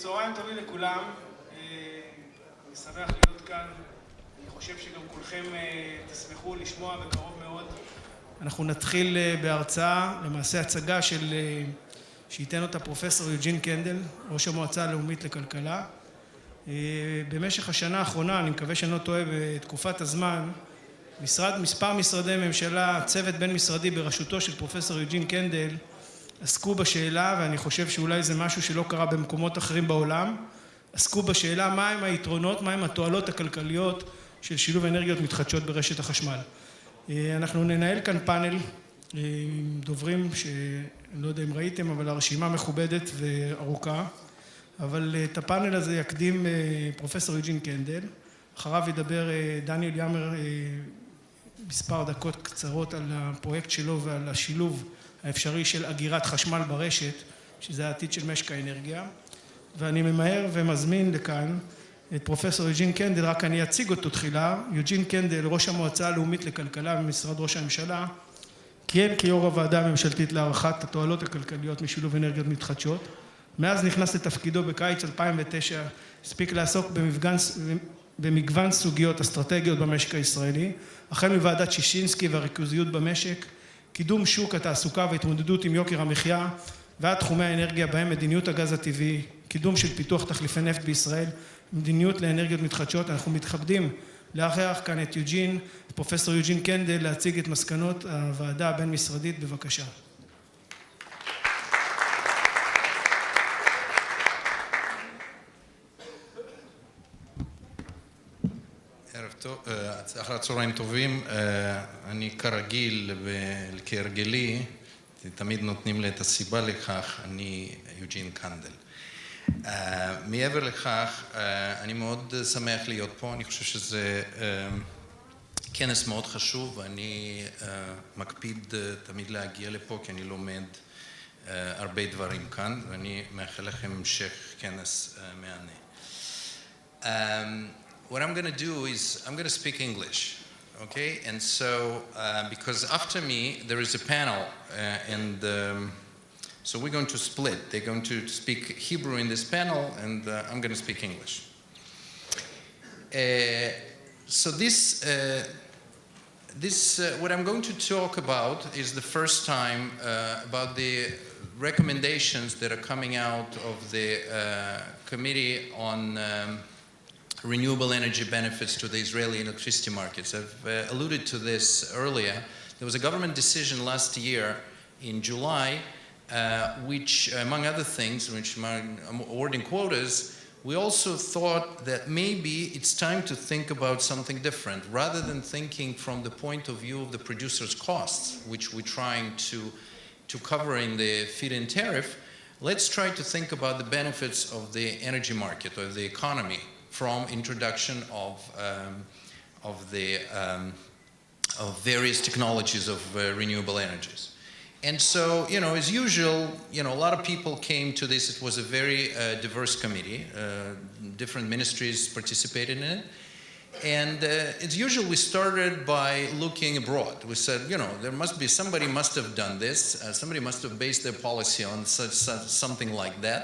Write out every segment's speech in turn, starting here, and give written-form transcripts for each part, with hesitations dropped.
צהריים טובים לכולם, אני שמח להיות כאן, אני חושב שגם כולכם תשמחו לשמוע בקרוב מאוד. אנחנו נתחיל בהרצאה, למעשה הצגה שייתן אותה פרופסור יוג'ין קנדל, ראש המועצה הלאומית לכלכלה. במשך השנה האחרונה, אני מקווה שאני לא טועה בתקופת הזמן, מספר משרדי ממשלה, צוות בין משרדי בראשותו של פרופסור יוג'ין קנדל, עסקו בשאלה, ואני חושב שאולי זה משהו שלא קרה במקומות אחרים בעולם, עסקו בשאלה מהם היתרונות, מהם התועלות הכלכליות של שילוב אנרגיות מתחדשות ברשת החשמל. אנחנו ננהל כאן פאנל עם דוברים שאני לא יודע אם ראיתם, אבל הרשימה מכובדת וארוכה, אבל את הפאנל הזה יקדים פרופסור יוג'ין קנדל, אחריו ידבר דניאל יאמר מספר דקות קצרות על הפרויקט שלו ועל השילוב האפשרי של אגירת חשמל ברשת, שזה העתיד של משק האנרגיה, ואני ממהר ומזמין לכאן את פרופסור יוג'ין קנדל, רק אני אציג אותו תחילה. יוג'ין קנדל, ראש המועצה הלאומית לכלכלה במשרד ראש הממשלה, כיהן כיו"ר הוועדה הממשלתית להערכת התועלות הכלכליות משילוב אנרגיות מתחדשות. מאז נכנס לתפקידו בקיץ 2009, הספיק לעסוק במגוון סוגיות אסטרטגיות במשק הישראלי, החל מוועדת שישינסקי והריכוזיות במשק, קידום שוק התעסוקה והתמודדות עם יוקר המחיה, ועד תחומי האנרגיה בהם מדיניות הגז הטבעי, קידום של פיתוח תחליפי נפט בישראל, מדיניות לאנרגיות מתחדשות. אנחנו מתכבדים לארח כאן את יוג'ין, פרופסור יוג'ין קנדל, להציג את מסקנות הוועדה הבין-משרדית. בבקשה. ערב טוב, אחר הצהריים טובים. אני כרגיל וכהרגלי, תמיד נותנים לי את הסיבה לכך, אני יוג'ין קנדל. מעבר לכך, אני מאוד שמח להיות פה, אני חושב שזה כנס מאוד חשוב, ואני מקפיד תמיד להגיע לפה, כי אני לומד הרבה דברים כאן, ואני מאחל לכם המשך כנס מהנה. What I'm going to do is I'm going to speak English, okay? And so, because after me there is a panel, so we're going to split. They're going to speak Hebrew in this panel, and I'm going to speak English. So what I'm going to talk about is the first time about the recommendations that are coming out of the Committee on Renewable Energy Benefits to the Israeli electricity markets. I've alluded to this earlier. There was a government decision last year in July, which, among other things, which awarding quotas, we also thought that maybe it's time to think about something different. Rather than thinking from the point of view of the producer's costs, which we're trying to cover in the feed-in tariff, let's try to think about the benefits of the energy market or the economy from introduction of various technologies of renewable energies. And so, as usual, a lot of people came to this. It was a very diverse committee. Different ministries participated in it. And as usual, we started by looking abroad. We said, there must be, somebody must have done this. Somebody must have based their policy on something like that.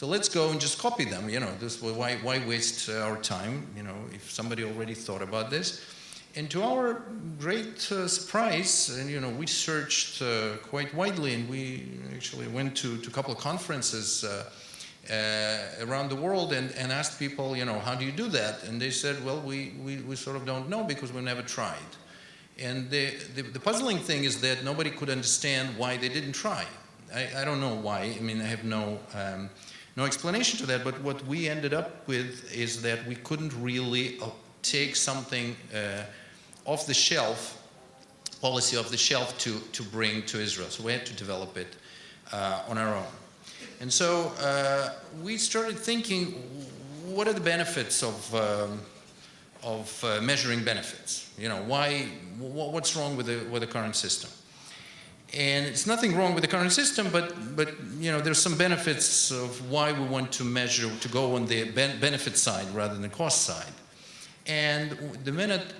So let's go and just copy them. Why waste our time, if somebody already thought about this. And to our great surprise, and we searched quite widely, and we actually went to a couple of conferences around the world and asked people, how do you do that? And they said, well, we sort of don't know because we never tried. And the puzzling thing is that nobody could understand why they didn't try. I don't know why. I have no explanation to that, but what we ended up with is that we couldn't really take something off the shelf, policy off the shelf to bring to Israel. So we had to develop it on our own. And so we started thinking, what are the benefits of measuring benefits? What's wrong with the current system? And it's nothing wrong with the current system, but there's some benefits of why we want to measure, to go on the benefit side rather than the cost side. And the minute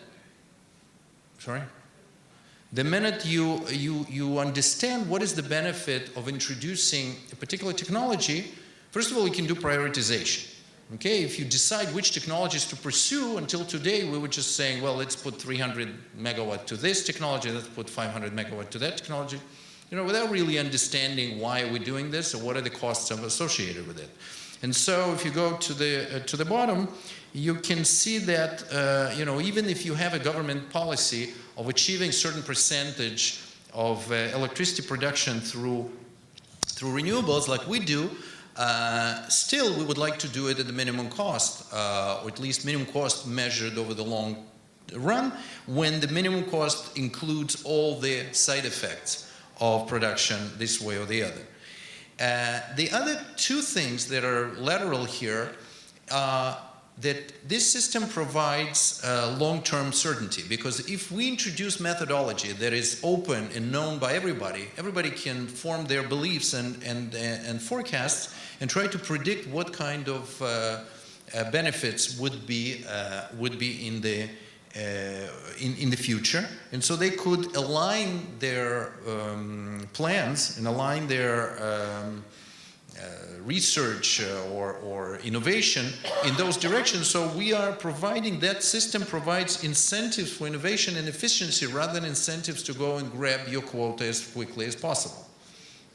you understand what is the benefit of introducing a particular technology, First of all, you can do prioritization. Okay, if you decide which technologies to pursue, until today we were just saying, well, let's put 300 megawatt to this technology, let's put 500 megawatt to that technology, without really understanding why we're doing this or what are the costs associated with it. And so if you go to the bottom, you can see that, even if you have a government policy of achieving certain percentage of electricity production through renewables like we do, still we would like to do it at the minimum cost, or at least minimum cost measured over the long run, when the minimum cost includes all the side effects of production this way or the other. The other two things that are lateral here, that this system provides long-term certainty, because if we introduce methodology that is open and known by everybody, everybody can form their beliefs and forecasts and try to predict what kind of benefits would be in the future, and so they could align their plans and align their research or innovation in those directions. So we are providing, that system provides incentives for innovation and efficiency rather than incentives to go and grab your quota as quickly as possible.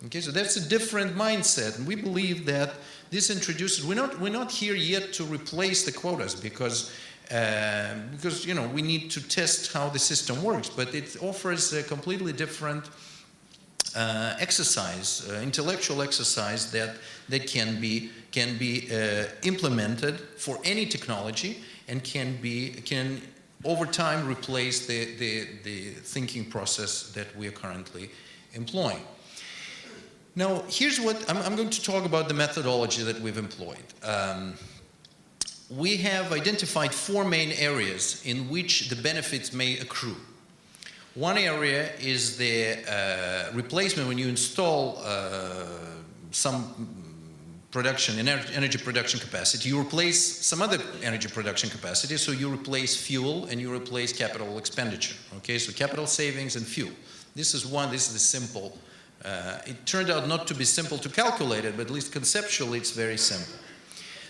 Okay, so that's a different mindset, and we believe that this introduces, we're not here yet to replace the quotas because we need to test how the system works, but it offers a completely different exercise, intellectual exercise that can be implemented for any technology and can over time replace the thinking process that we are currently employing. Now, here's what I'm going to talk about: the methodology that we've employed. We have identified 4 main areas in which the benefits may accrue. One area is the replacement when you install some energy production capacity. You replace some other energy production capacity, so you replace fuel and you replace capital expenditure. Okay, so capital savings and fuel. This is the simple. It turned out not to be simple to calculate it, but at least conceptually it's very simple.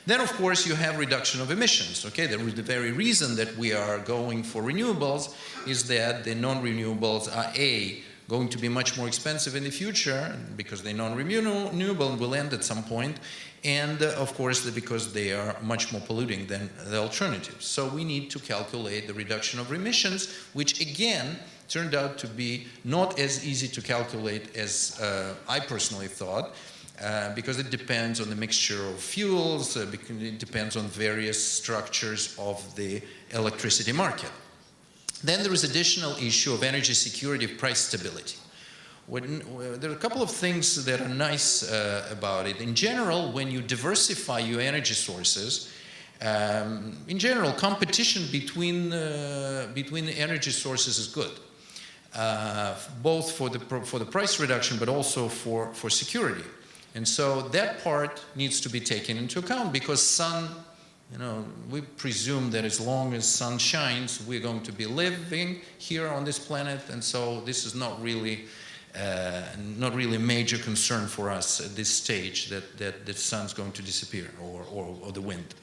Then, of course, you have reduction of emissions. Okay, the very reason that we are going for renewables is that the non-renewables are going to be much more expensive in the future because they're non-renewable and will end at some point, and of course because they are much more polluting than the alternatives. So we need to calculate the reduction of emissions, which again turned out to be not as easy to calculate as I personally thought. Because it depends on the mixture of fuels, it depends on various structures of the electricity market. Then there is additional issue of energy security, price stability. There are a couple of things that are nice about it. In general, when you diversify your energy sources, in general, competition between energy sources is good, both for the price reduction, but also for security. And so that part needs to be taken into account, because sun, we presume that as long as sun shines, we're going to be living here on this planet, and so this is not really a major concern for us at this stage that the sun's going to disappear or the wind.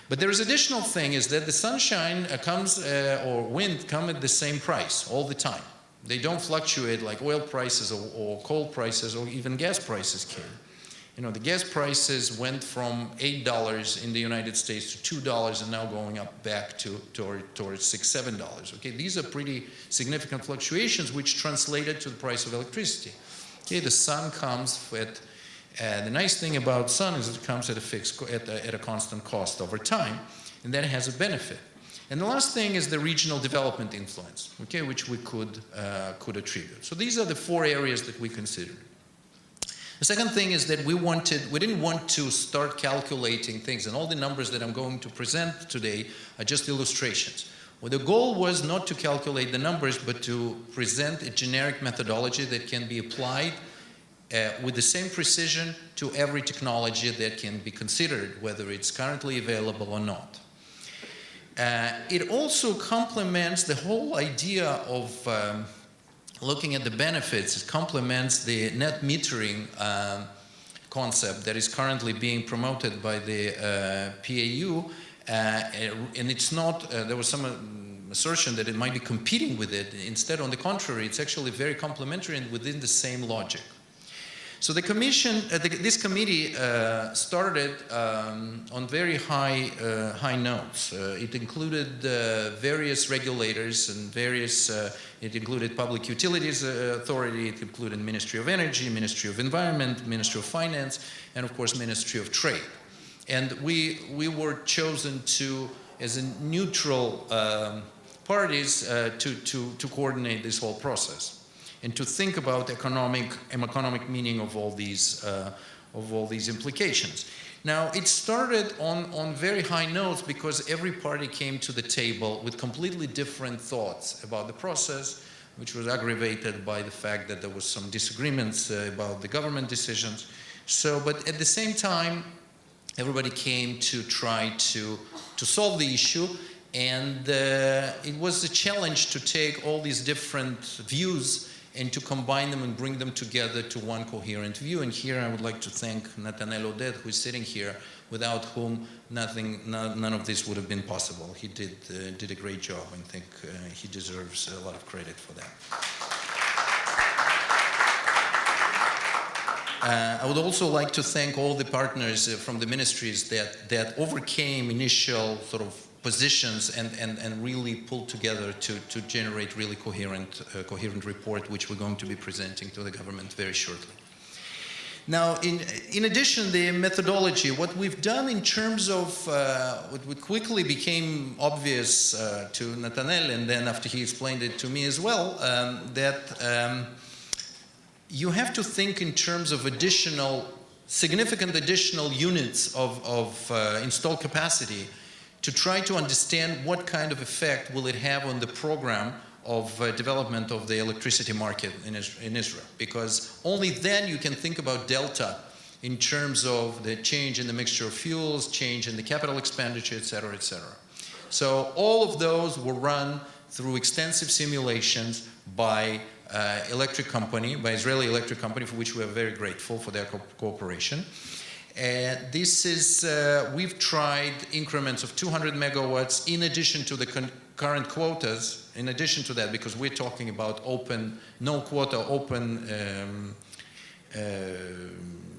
But there is additional thing is that the sunshine comes or wind come at the same price all the time. They don't fluctuate like oil prices or coal prices or even gas prices can. The gas prices went from $8 in the United States to $2 and now going up back towards $6, $7. Okay, these are pretty significant fluctuations which translated to the price of electricity. Okay, the sun comes at the nice thing about sun is it comes at a constant cost over time, and that has a benefit. And the last thing is the regional development influence, okay, which we could attribute. So these are the 4 areas that we considered. The second thing is that we didn't want to start calculating things, and all the numbers that I'm going to present today are just illustrations. Well, the goal was not to calculate the numbers, but to present a generic methodology that can be applied with the same precision to every technology that can be considered, whether it's currently available or not. It also complements the whole idea of looking at the benefits. It complements the net metering concept that is currently being promoted by the PAU, and it's not, there was some assertion that it might be competing with it. Instead, on the contrary, it's actually very complementary and within the same logic. So the commission, this committee started on very high notes. It included various regulators and various, it included Public Utilities Authority, it included Ministry of Energy, Ministry of Environment, Ministry of Finance, and of course Ministry of Trade. And we were chosen to, as a neutral parties, to coordinate this whole process and to think about economic meaning of all these implications. Now, it started on very high notes because every party came to the table with completely different thoughts about the process, which was aggravated by the fact that there was some disagreements about the government decisions. So, but at the same time, everybody came to try to solve the issue, and it was a challenge to take all these different views and to combine them and bring them together to one coherent view. And here I would like to thank Netanel Oded, who is sitting here, without whom none of this would have been possible. He did a great job, and I think he deserves a lot of credit for that. I would also like to thank all the partners from the ministries that overcame initial sort of positions and really pulled together to generate really coherent report, which we're going to be presenting to the government very shortly. Now, in addition, the methodology, what we've done in terms of what quickly became obvious to Netanel, and then after he explained it to me as well, that you have to think in terms of significant additional units of installed capacity to try to understand what kind of effect will it have on the program of development of the electricity market in Israel. Because only then you can think about delta in terms of the change in the mixture of fuels, change in the capital expenditure, et cetera, et cetera. So all of those were run through extensive simulations by Israeli electric company, for which we are very grateful for their cooperation. This is, we've tried increments of 200 megawatts in addition to the current quotas, in addition to that, because we're talking about open, no quota, open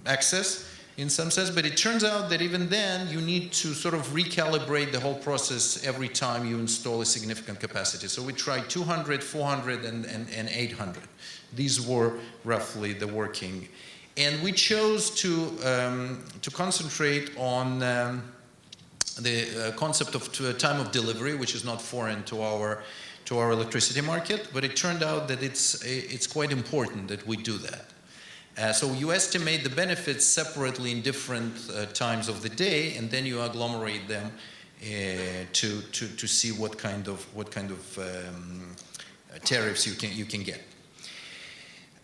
access in some sense, but it turns out that even then you need to sort of recalibrate the whole process every time you install a significant capacity. So we tried 200, 400, and 800. These were roughly the working. And we chose to concentrate on the concept of time of delivery, which is not foreign to our electricity market, but it turned out that it's quite important that we do that. So you estimate the benefits separately in different times of the day, and then you agglomerate them to see what kind of tariffs you can get.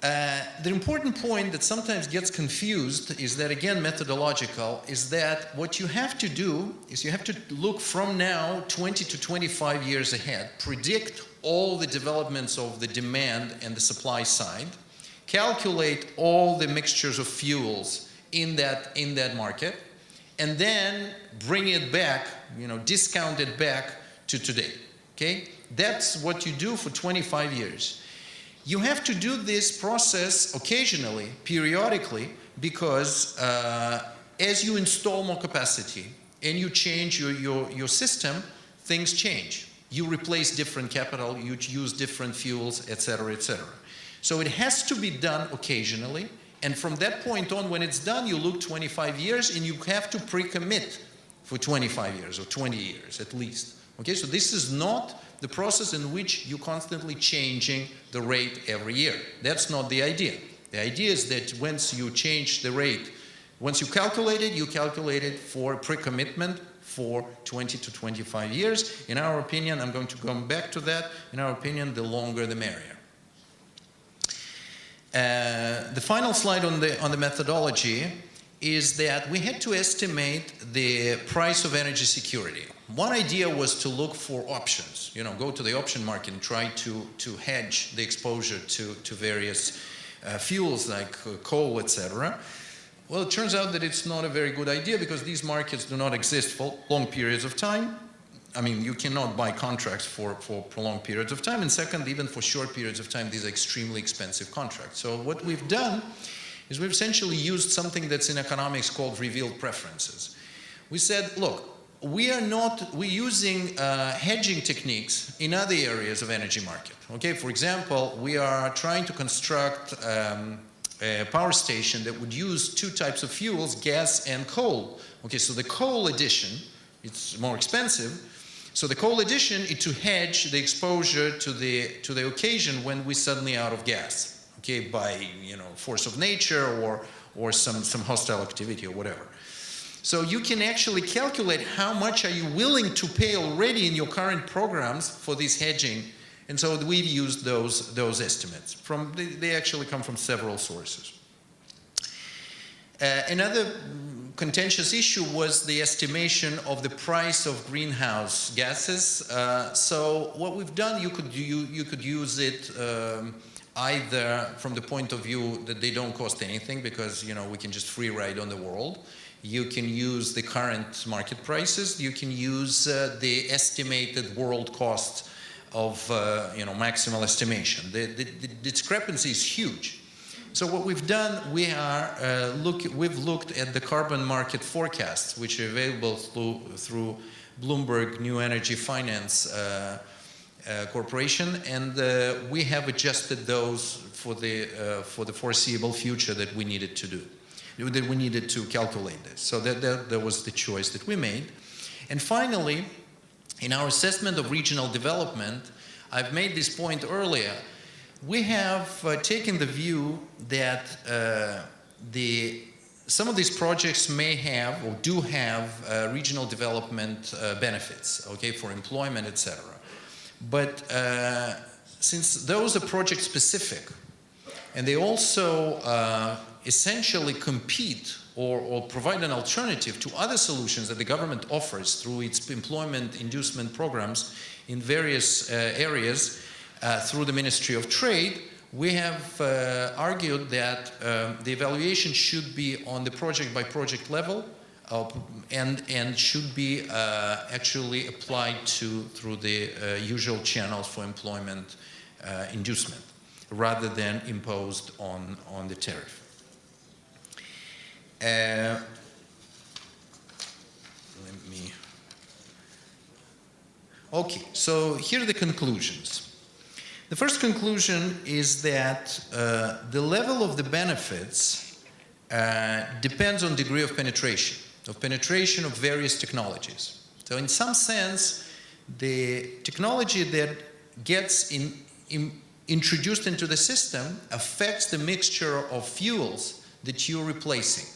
The important point that sometimes gets confused is that, again, methodological, is that what you have to do is you have to look from now 20 to 25 years ahead, predict all the developments of the demand and the supply side, calculate all the mixtures of fuels in that market, and then bring it back, discount it back to today, okay? That's what you do for 25 years. You have to do this process occasionally, periodically, because as you install more capacity and you change your system, things change. You replace different capital, you use different fuels, et cetera, et cetera. So it has to be done occasionally, and from that point on, when it's done, you look 25 years, and you have to pre-commit for 25 years or 20 years at least. Okay, so this is not the process in which you're constantly changing the rate every year. That's not the idea. The idea is that once you change the rate, once you calculate it for pre-commitment for 20 to 25 years. In our opinion, I'm going to come back to that, in our opinion, the longer the merrier. The final slide on the methodology is that we had to estimate the price of energy security. One idea was to look for options, go to the option market and try to hedge the exposure to various fuels like coal, etc. Well, it turns out that it's not a very good idea because these markets do not exist for long periods of time. I mean, you cannot buy contracts for prolonged periods of time. And second, even for short periods of time, these are extremely expensive contracts. So what we've done is we've essentially used something that's in economics called revealed preferences. We said, look, we're using hedging techniques in other areas of energy market. Okay, for example, we are trying to construct a power station that would use two types of fuels, gas and coal. Okay, so the coal addition, it's more expensive. So the coal addition is to hedge the exposure to the occasion when we're suddenly out of gas. Okay, by force of nature or some hostile activity or whatever. So you can actually calculate how much are you willing to pay already in your current programs for this hedging. And so we've used those estimates. They actually come from several sources. Another contentious issue was the estimation of the price of greenhouse gases. So what we've done, you could use it either from the point of view that they don't cost anything because we can just free ride on the world. You can use the current market prices. You can use the estimated world cost of maximal estimation. The discrepancy is huge. So what we've done, we've looked at the carbon market forecasts, which are available through Bloomberg New Energy Finance Corporation, and we have adjusted those for the foreseeable future that we needed to do, that we needed to calculate this. So that was the choice that we made. And finally, in our assessment of regional development, I've made this point earlier, we have taken the view that some of these projects may have or do have regional development benefits, okay, for employment, etc. But since those are project specific, and they also essentially compete or provide an alternative to other solutions that the government offers through its employment inducement programs in various areas through the Ministry of Trade, we have argued that the evaluation should be on the project-by-project level and should be actually applied through the usual channels for employment inducement rather than imposed on the tariff. Okay, so here are the conclusions. The first conclusion is that the level of the benefits depends on degree of penetration of various technologies. So in some sense, the technology that gets introduced into the system affects the mixture of fuels that you're replacing.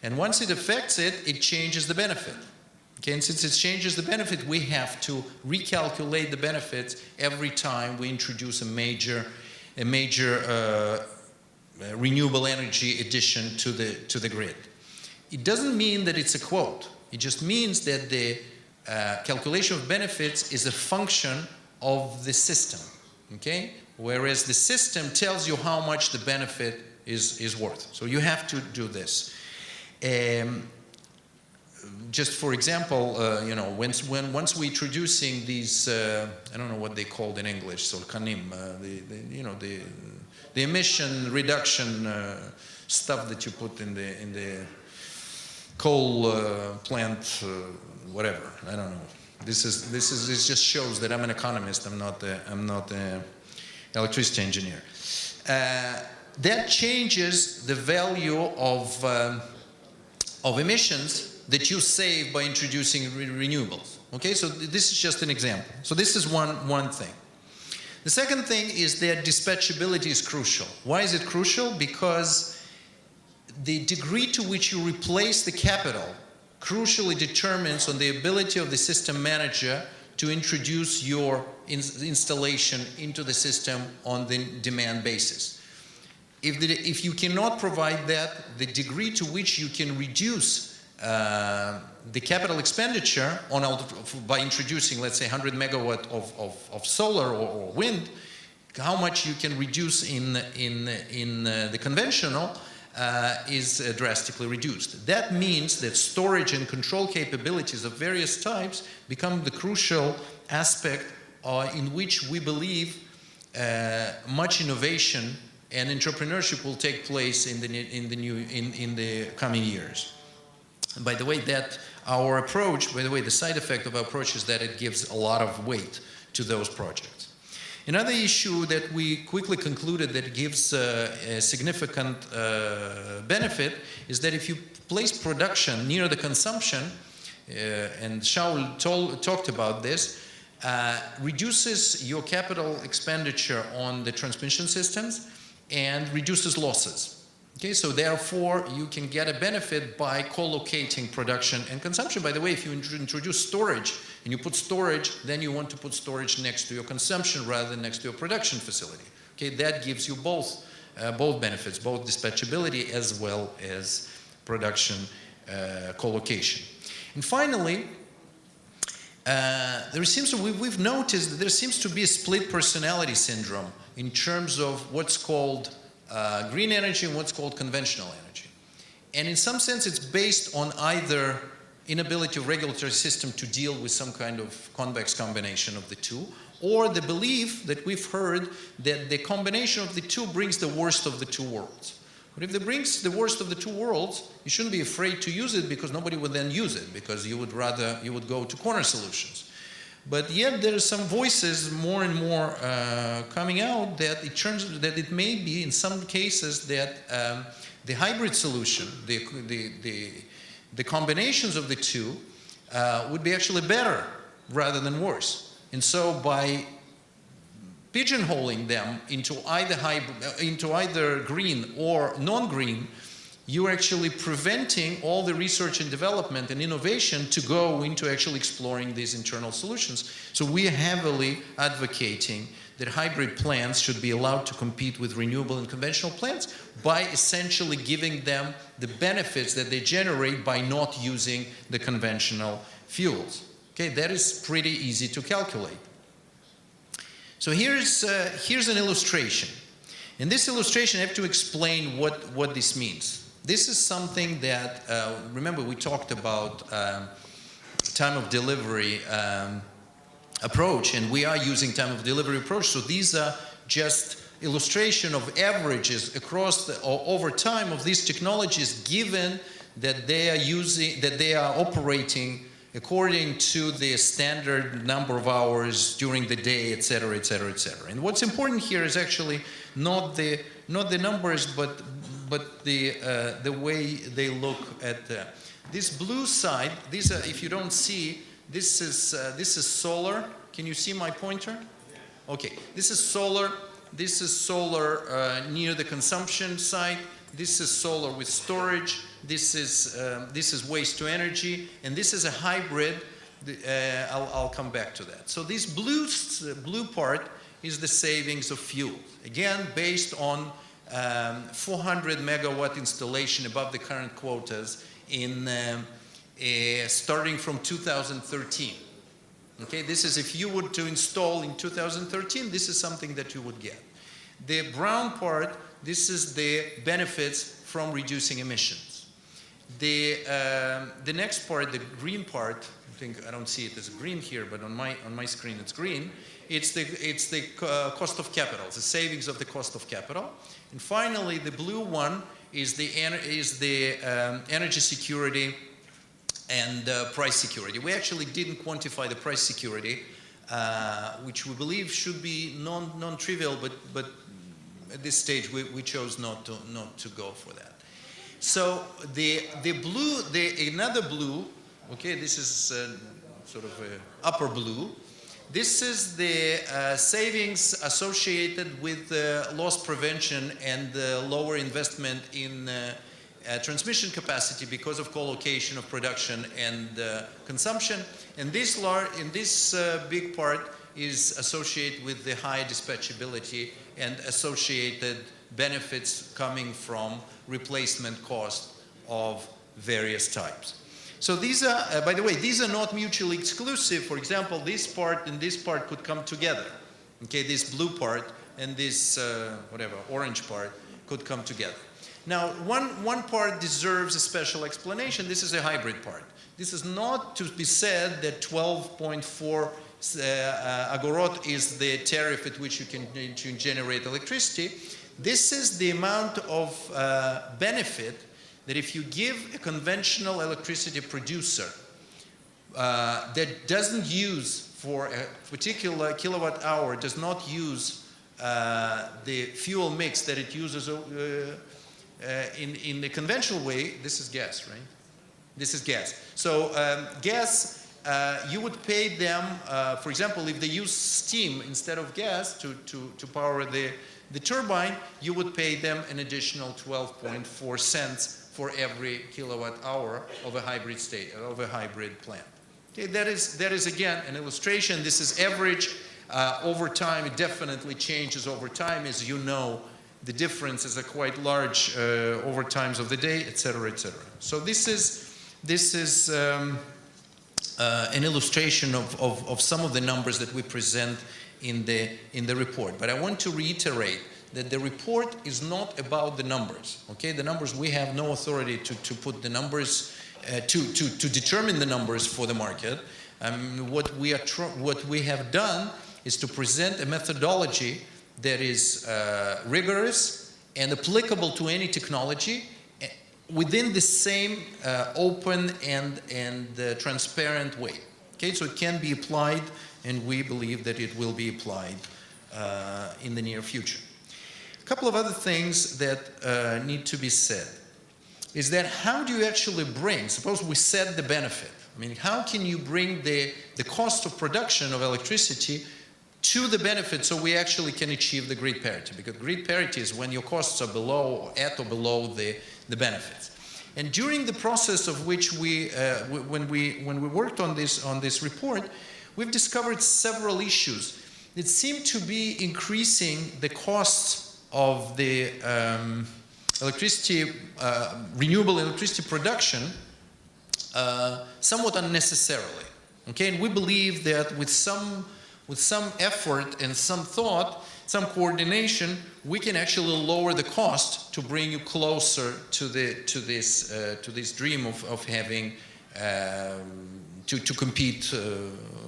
And once it affects it, it changes the benefit. Okay, and since it changes the benefit, we have to recalculate the benefits every time we introduce a major renewable energy addition to the grid. It doesn't mean that it's a quote. It just means that the calculation of benefits is a function of the system. Okay, whereas the system tells you how much the benefit is worth. So you have to do this. Just for example, once we're introducing these, I don't know what they called in English, so kanim, the emission reduction stuff that you put in the coal plant, whatever. I don't know. This just shows that I'm an economist. I'm not an electricity engineer. That changes the value of emissions that you save by introducing renewables. Okay, so this is just an example. So this is one thing. The second thing is that dispatchability is crucial. Why is it crucial? Because the degree to which you replace the capital crucially determines on the ability of the system manager to introduce your installation into the system on the demand basis. If you cannot provide that, the degree to which you can reduce the capital expenditure by introducing, let's say, 100 megawatt of solar or wind, how much you can reduce in the conventional is drastically reduced. That means that storage and control capabilities of various types become the crucial aspect in which we believe much innovation and entrepreneurship will take place in the coming years. And by the way, the side effect of our approach is that it gives a lot of weight to those projects. Another issue that we quickly concluded that gives a significant benefit is that if you place production near the consumption, and Shaul talked about this, reduces your capital expenditure on the transmission systems and reduces losses. Okay, so therefore you can get a benefit by co-locating production and consumption. By the way, if you introduce storage and you put storage, then you want to put storage next to your consumption rather than next to your production facility. Okay, that gives you both benefits, both dispatchability as well as production co-location. And finally, we've noticed that there seems to be a split personality syndrome in terms of what's called green energy and what's called conventional energy. And in some sense, it's based on either inability of regulatory system to deal with some kind of convex combination of the two, or the belief that we've heard that the combination of the two brings the worst of the two worlds. But if it brings the worst of the two worlds, you shouldn't be afraid to use it, because nobody would then use it, because you would go to corner solutions. But yet there are some voices more and more coming out that it may be in some cases that the hybrid solution, the combinations of the two would be actually better rather than worse. And so by pigeonholing them into either green or non-green, you're actually preventing all the research and development and innovation to go into actually exploring these internal solutions. So we are heavily advocating that hybrid plants should be allowed to compete with renewable and conventional plants by essentially giving them the benefits that they generate by not using the conventional fuels. Okay, that is pretty easy to calculate. So here's an illustration. In this illustration, I have to explain what this means. This is something that, remember we talked about time of delivery approach, and we are using time of delivery approach. So these are just illustration of averages across or over time of these technologies, given that they are operating according to the standard number of hours during the day, et cetera, et cetera, et cetera. And what's important here is actually not the numbers, but the way they look at this blue side. These are, if you don't see, this is solar. Can you see my pointer? Okay, this is solar. This is solar near the consumption side. This is solar with storage. This is waste to energy, and this is a hybrid. I'll come back to that. So this blue part is the savings of fuel. Again, based on 400 megawatt installation above the current quotas in starting from 2013. Okay, this is if you were to install in 2013, this is something that you would get. The brown part, this is the benefits from reducing emissions. The next part, the green part, I don't see it as green here, but on my screen it's green. It's the cost of capital, the savings of the cost of capital. And finally, the blue one is the energy security and price security. We actually didn't quantify the price security, which we believe should be non-trivial, but at this stage we chose not to go for that. So another blue, okay, this is sort of upper blue. This is the savings associated with loss prevention and lower investment in transmission capacity because of co-location of production and consumption. And this big part is associated with the high dispatchability and associated benefits coming from replacement cost of various types. So these are, by the way, these are not mutually exclusive. For example, this part and this part could come together. Okay, this blue part and this, orange part could come together. Now, one part deserves a special explanation. This is a hybrid part. This is not to be said that 12.4 agorot is the tariff at which you can generate electricity. This is the amount of benefit that if you give a conventional electricity producer that doesn't use for a particular kilowatt hour, does not use the fuel mix that it uses in the conventional way. This is gas, right? This is gas. So gas, you would pay them, for example, if they use steam instead of gas to power the turbine, you would pay them an additional 12.4 cents for every kilowatt hour of a hybrid plant. Okay, that is again an illustration. This is average. Over time, it definitely changes over time. As you know, the differences are quite large over times of the day, etc., etc. So this is an illustration of some of the numbers that we present in the report. But I want to reiterate that the report is not about the numbers. Okay, the numbers, we have no authority to put the numbers to determine the numbers for the market. What we have done is to present a methodology that is rigorous and applicable to any technology within the same open and transparent way. Okay, so it can be applied, and we believe that it will be applied in the near future. A couple of other things that need to be said is that how do you actually bring, suppose we set the benefit, I mean, how can you bring the cost of production of electricity to the benefit so we actually can achieve the grid parity? Because grid parity is when your costs are below, at or below the benefits. And during the process of which when we worked on this report, we've discovered several issues that seem to be increasing the costs of the renewable electricity production somewhat unnecessarily. Okay, and we believe that with some effort and some thought, some coordination, we can actually lower the cost to bring you closer to this dream of having to compete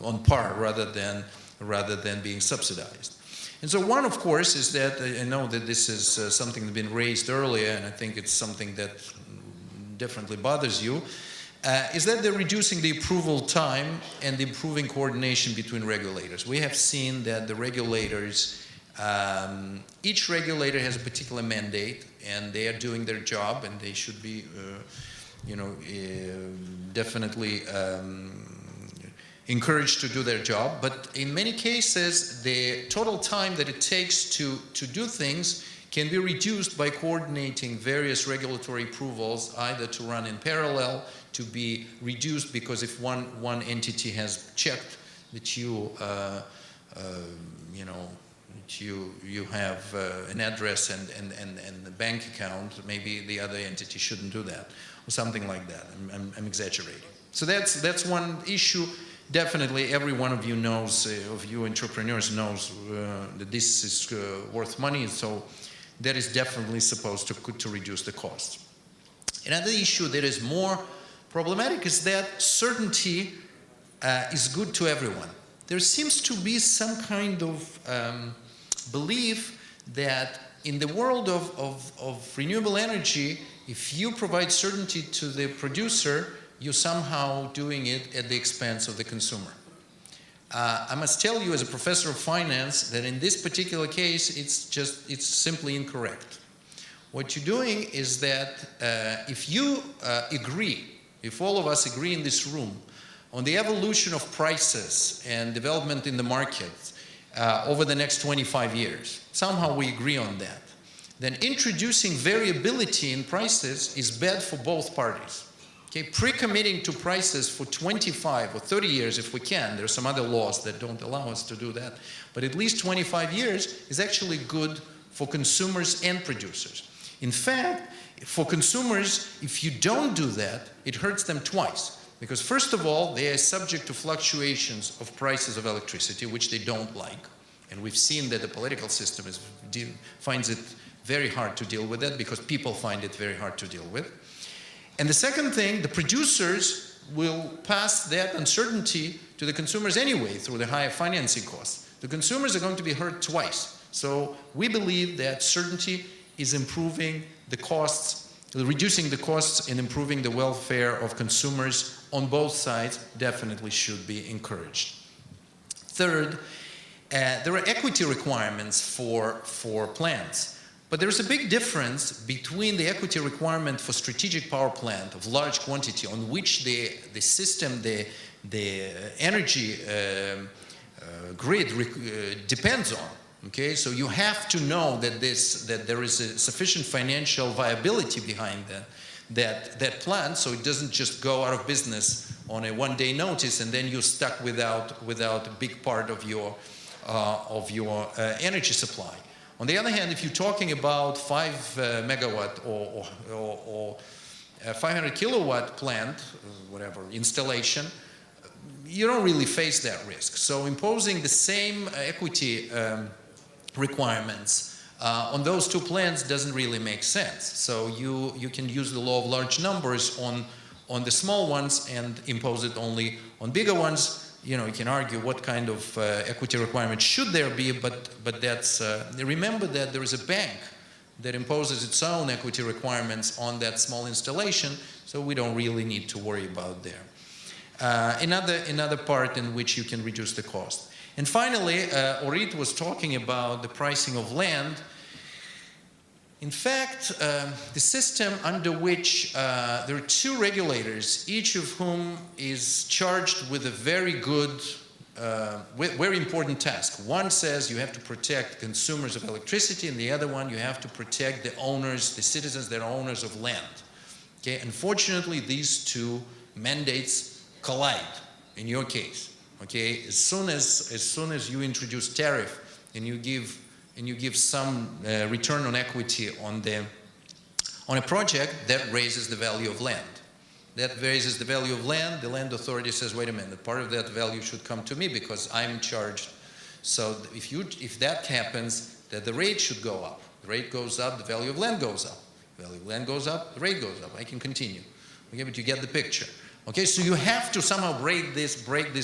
on par rather than being subsidized. And so one, of course, is that I know that this is something that's been raised earlier, and I think it's something that definitely bothers you. Is that they're reducing the approval time and improving coordination between regulators. We have seen that the regulators, each regulator has a particular mandate, and they are doing their job, and they should be, definitely encouraged to do their job. But in many cases, the total time that it takes to do things can be reduced by coordinating various regulatory approvals, either to run in parallel, to be reduced, because if one entity has checked that you have an address and the bank account, maybe the other entity shouldn't do that, or something like that. I'm exaggerating. So that's one issue. Definitely, every one of you knows, of you entrepreneurs knows that this is worth money. So that is definitely supposed to reduce the cost. Another issue that is more problematic is that certainty is good to everyone. There seems to be some kind of belief that in the world of renewable energy, if you provide certainty to the producer, you're somehow doing it at the expense of the consumer. I must tell you as a professor of finance that in this particular case, it's simply incorrect. What you're doing is that if you if all of us agree in this room on the evolution of prices and development in the market over the next 25 years, somehow we agree on that, then introducing variability in prices is bad for both parties. Okay, pre-committing to prices for 25 or 30 years if we can. There are some other laws that don't allow us to do that. But at least 25 years is actually good for consumers and producers. In fact, for consumers, if you don't do that, it hurts them twice. Because first of all, they are subject to fluctuations of prices of electricity, which they don't like. And we've seen that the political system finds it very hard to deal with that because people find it very hard to deal with. And the second thing, the producers will pass that uncertainty to the consumers anyway through the higher financing costs. The consumers are going to be hurt twice. So we believe that certainty is improving the costs, reducing the costs and improving the welfare of consumers on both sides definitely should be encouraged. Third, there are equity requirements for plants. But there's a big difference between the equity requirement for strategic power plant of large quantity on which the system, the energy grid depends on. Okay, so you have to know that there is a sufficient financial viability behind that plant, so it doesn't just go out of business on a one-day notice, and then you're stuck without a big part of your energy supply. On the other hand, if you're talking about 5 megawatt or 500 kilowatt plant, whatever, installation, you don't really face that risk. So imposing the same equity requirements on those two plants doesn't really make sense. So you can use the law of large numbers on the small ones and impose it only on bigger ones. You know, you can argue what kind of equity requirement should there be, but that's, remember that there is a bank that imposes its own equity requirements on that small installation, so we don't really need to worry about there. Another part in which you can reduce the cost. And finally, Orit was talking about the pricing of land. In fact, the system under which there are two regulators, each of whom is charged with a very good, very important task. One says you have to protect consumers of electricity, and the other one you have to protect the owners, the citizens that are owners of land. Okay, unfortunately, these two mandates collide in your case. Okay, as soon as you introduce tariff and you give some return on equity on a project, that raises the value of land. That raises the value of land. The land authority says, wait a minute, part of that value should come to me because I'm charged. So if that happens, that the rate should go up. The rate goes up, the value of land goes up. The value of land goes up, the rate goes up. I can continue. Okay, but you get the picture. Okay, so you have to somehow break this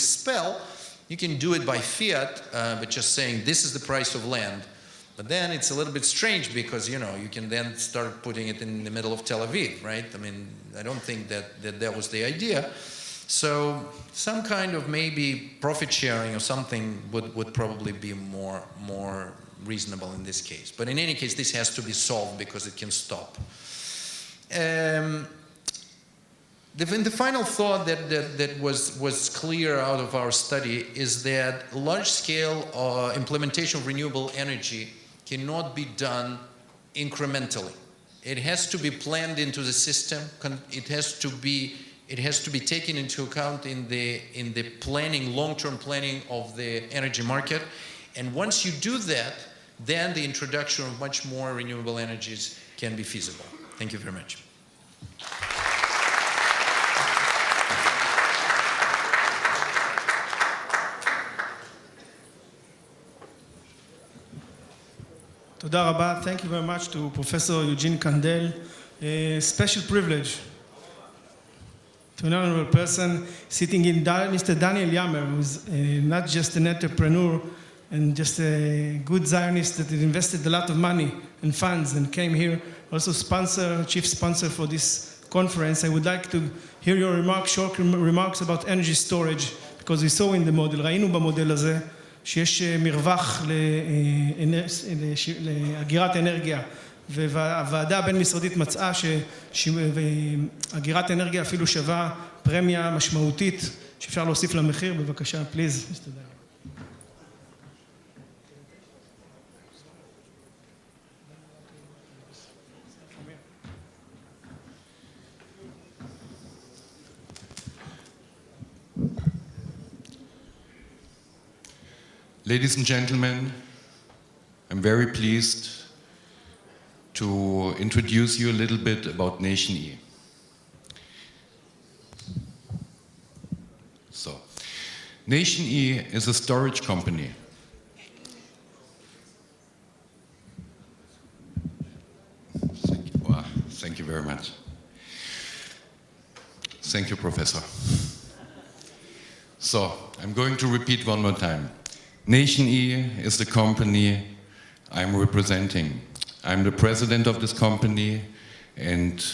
spell. You can do it by fiat, but just saying this is the price of land. But then it's a little bit strange because, you know, you can then start putting it in the middle of Tel Aviv, right? I mean, I don't think that was the idea. So some kind of maybe profit sharing or something would probably be more reasonable in this case. But in any case, this has to be solved because it can stop. The final thought that was clear out of our study is that large-scale implementation of renewable energy cannot be done incrementally. It has to be planned into the system. It has to be taken into account in the planning, long-term planning of the energy market. And once you do that, then the introduction of much more renewable energies can be feasible. Thank you very much. תודה רבה. Thank you very much to Professor Eugene Kandel. A special privilege to an honorable person sitting in Mr. Daniel Yammer, who's not just an entrepreneur and just a good Zionist that invested a lot of money and funds and came here, also chief sponsor for this conference. I would like to hear your short remarks about energy storage, because we saw in the model, ראינו במודל הזה, שיש מרווח לאגירת אנרגיה, והוועדה הבין-משרדית מצאה שאגירת אנרגיה אפילו שווה פרמיה משמעותית שאפשר להוסיף למחיר. בבקשה, פליז. Ladies and gentlemen, I'm very pleased to introduce you a little bit about Nation E. So, Nation E is a storage company. Thank you, Professor. So, I'm going to repeat one more time. Nation E is the company I'm representing. I'm the president of this company, and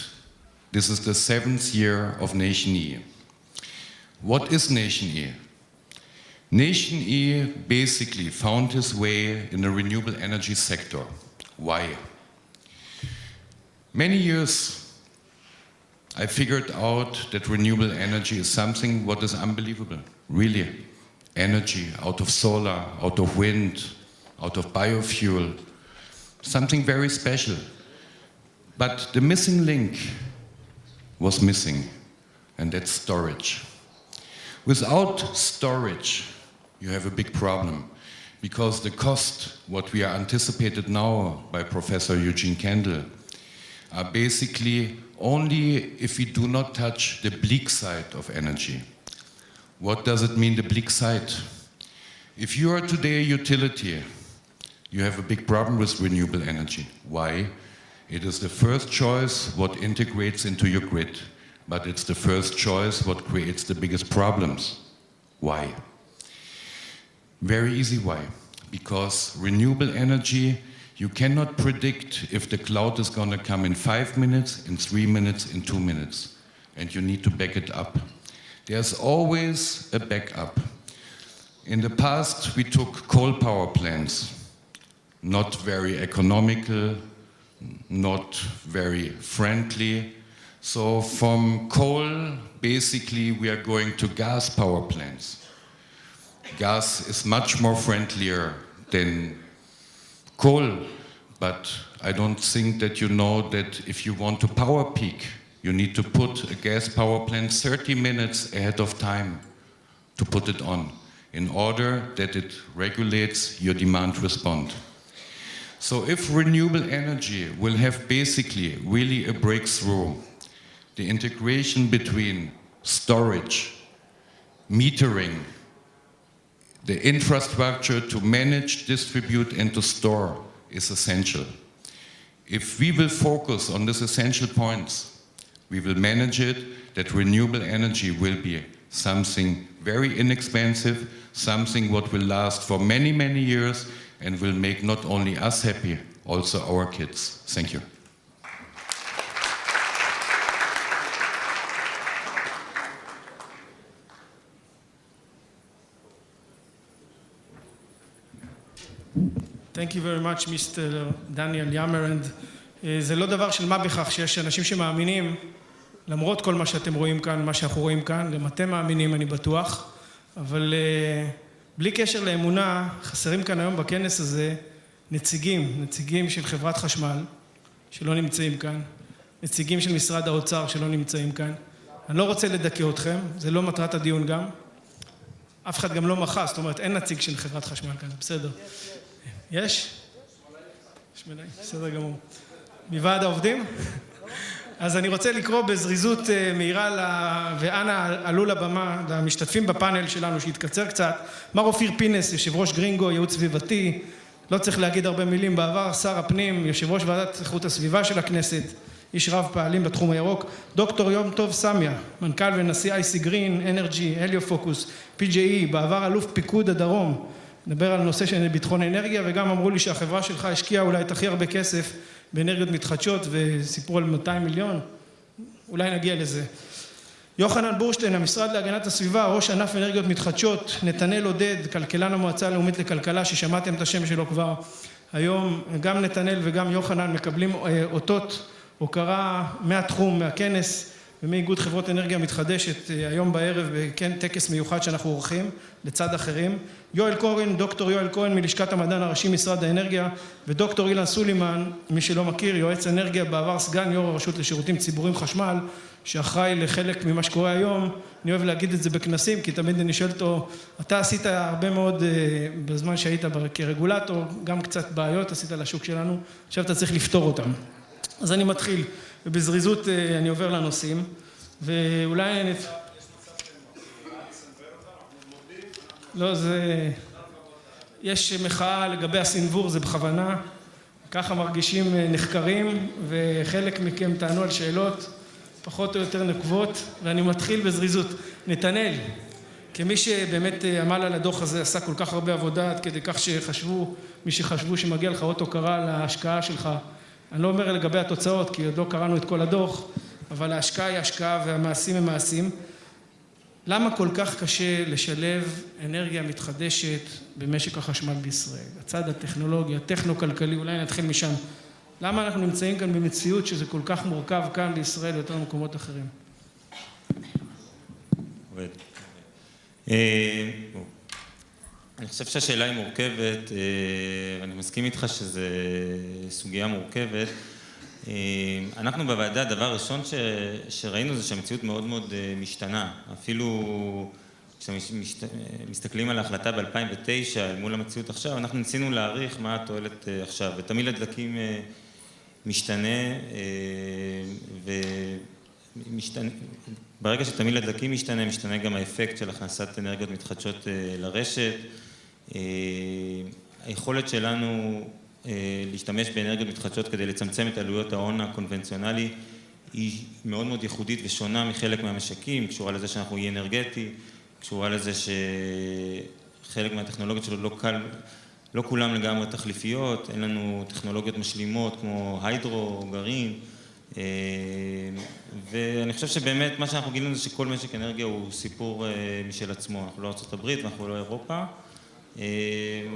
this is the 7th year of Nation E. What is Nation E? Nation E basically found his way in the renewable energy sector. Why? Many years I figured out that renewable energy is something what is unbelievable, really. Energy out of solar, out of wind, out of biofuel, something very special. But the missing link was missing, and that's storage. Without storage, you have a big problem, because the cost, what we are anticipated now by Professor Eugene Kandel, are basically only if we do not touch the bleak side of energy. What does it mean, the bleak side? If you are today a utility, you have a big problem with renewable energy. Why? It is the first choice what integrates into your grid, but it's the first choice what creates the biggest problems. Why? Very easy why. Because renewable energy, you cannot predict if the cloud is going to come in 5 minutes, in 3 minutes, in 2 minutes. And you need to back it up. There's always a backup. In the past, we took coal power plants. Not very economical, not very friendly. So from coal, basically, we are going to gas power plants. Gas is much more friendlier than coal, but I don't think that you know that if you want to power peak, you need to put a gas power plant 30 minutes ahead of time to put it on, in order that it regulates your demand response. So if renewable energy will have basically really a breakthrough, the integration between storage, metering, the infrastructure to manage, distribute, and to store is essential. If we will focus on these essential points, we will manage it, that renewable energy will be something very inexpensive, something what will last for many, many years, and will make not only us happy, also our kids. Thank you. Thank you very much, Mr. Daniel Yamerand. זה לא דבר של מה בכך שיש אנשים שמאמינים, למרות כל מה שאתם רואים כאן, מה שאנחנו רואים כאן, גם אתם מאמינים, אני בטוח, אבל בלי קשר לאמונה, חסרים כאן היום בכנס הזה נציגים של חברת חשמל, שלא נמצאים כאן, נציגים של משרד האוצר שלא נמצאים כאן. אני לא רוצה לדכא אתכם, זה לא מטרת הדיון גם. אף אחד גם לא מחה, זאת אומרת, אין נציג של חברת חשמל כאן, בסדר. יש? יש מלאי, בסדר גמור. מוועד העובדים? אז אני רוצה לקרוא בזריזות מהירה ואנה עלו לבמה, המשתתפים בפאנל שלנו שהתקצר קצת, מר אופיר פינס, יושב ראש גרינגו, ייעוץ סביבתי, לא צריך להגיד הרבה מילים, בעבר שר הפנים, יושב ראש ועדת איכות הסביבה של הכנסת, איש רב פעלים בתחום הירוק, דוקטור יום-טוב סמיה, מנכ"ל ונשיא IC Green, Energy, Heliofocus, PJE, בעבר אלוף פיקוד הדרום, נדבר על נושא של ביטחון אנרגיה, וגם אמרו לי שהחברה שלך השקיעה אולי את הכי הרבה כסף באנרגיות מתחדשות, וסיפרו על 200 מיליון, אולי נגיע לזה. יוחנן בורשטיין, המשרד להגנת הסביבה, ראש ענף אנרגיות מתחדשות, נתנל עודד, כלכלן המועצה הלאומית לכלכלה, ששמעתם את השם שלו כבר היום, גם נתנל וגם יוחנן מקבלים אותות הוקרה מהתחום, מהכנס, ומאיגוד חברות אנרגיה מתחדשת היום בערב, טקס מיוחד שאנחנו עורכים לצד אחרים. יואל כהן, דוקטור יואל כהן מלשכת המדען הראשי משרד האנרגיה, ודוקטור אילן סולימן, מי שלא מכיר, יועץ אנרגיה, בעבר סגן יו"ר הרשות לשירותים ציבוריים חשמל, שאחראי לחלק ממה שקורה היום. אני אוהב להגיד את זה בכנסים, כי תמיד אני שואל אותו, אתה עשית הרבה מאוד בזמן שהיית כרגולטור, גם קצת בעיות עשית לשוק שלנו, עכשיו אתה צריך לפתור אותם. אז אני מתחיל, ובזריזות אני עובר לנושאים, ואולי אני... לא, זה... יש מחאה לגבי הסנבור, זה בכוונה, ככה מרגישים נחקרים, וחלק מכם טענו על שאלות, פחות או יותר נקבות, ואני מתחיל בזריזות. נתנאל, כמי שבאמת עמל על הדוח הזה, עשה כל כך הרבה עבודה, עד כדי כך שחשבו, מי שחשבו שמגיע לך אות הוקרה להשקעה שלך, אני לא אומר לגבי התוצאות, כי עוד לא קראנו את כל הדוח, אבל ההשקעה היא השקעה והמעשים הם מעשים. למה כל כך קשה לשלב אנרגיה מתחדשת במשק החשמל בישראל? הצד הטכנולוגי, הטכנו-כלכלי, אולי נתחיל משם. למה אנחנו נמצאים כאן במציאות שזה כל כך מורכב כאן בישראל ויותר במקומות אחרים? אני חושב שהשאלה היא מורכבת, אני מסכים איתך שזו סוגיה מורכבת. אנחנו בוועדה, הדבר הראשון שראינו זה שהמציאות מאוד מאוד משתנה. אפילו כשמסתכלים על ההחלטה ב-2009 אל מול המציאות עכשיו, אנחנו ניסינו להעריך מה התועלת עכשיו. ותמיד הדלקים משתנה, ברגע שתמיד הדלקים משתנה, משתנה גם האפקט של הכנסת אנרגיות מתחדשות לרשת. היכולת שלנו להשתמש באנרגיות מתחדשות כדי לצמצם את עלויות ההון הקונבנציונלי היא מאוד מאוד ייחודית ושונה מחלק מהמשקים, קשורה לזה שאנחנו אי אנרגטי, קשורה לזה שחלק מהטכנולוגיות שלו לא כולם לגמרי תחליפיות, אין לנו טכנולוגיות משלימות כמו היידרו, גרעין, ואני חושב שבאמת מה שאנחנו גילינו זה שכל משק אנרגיה הוא סיפור משל עצמו, אנחנו לא ארצות הברית ואנחנו לא אירופה,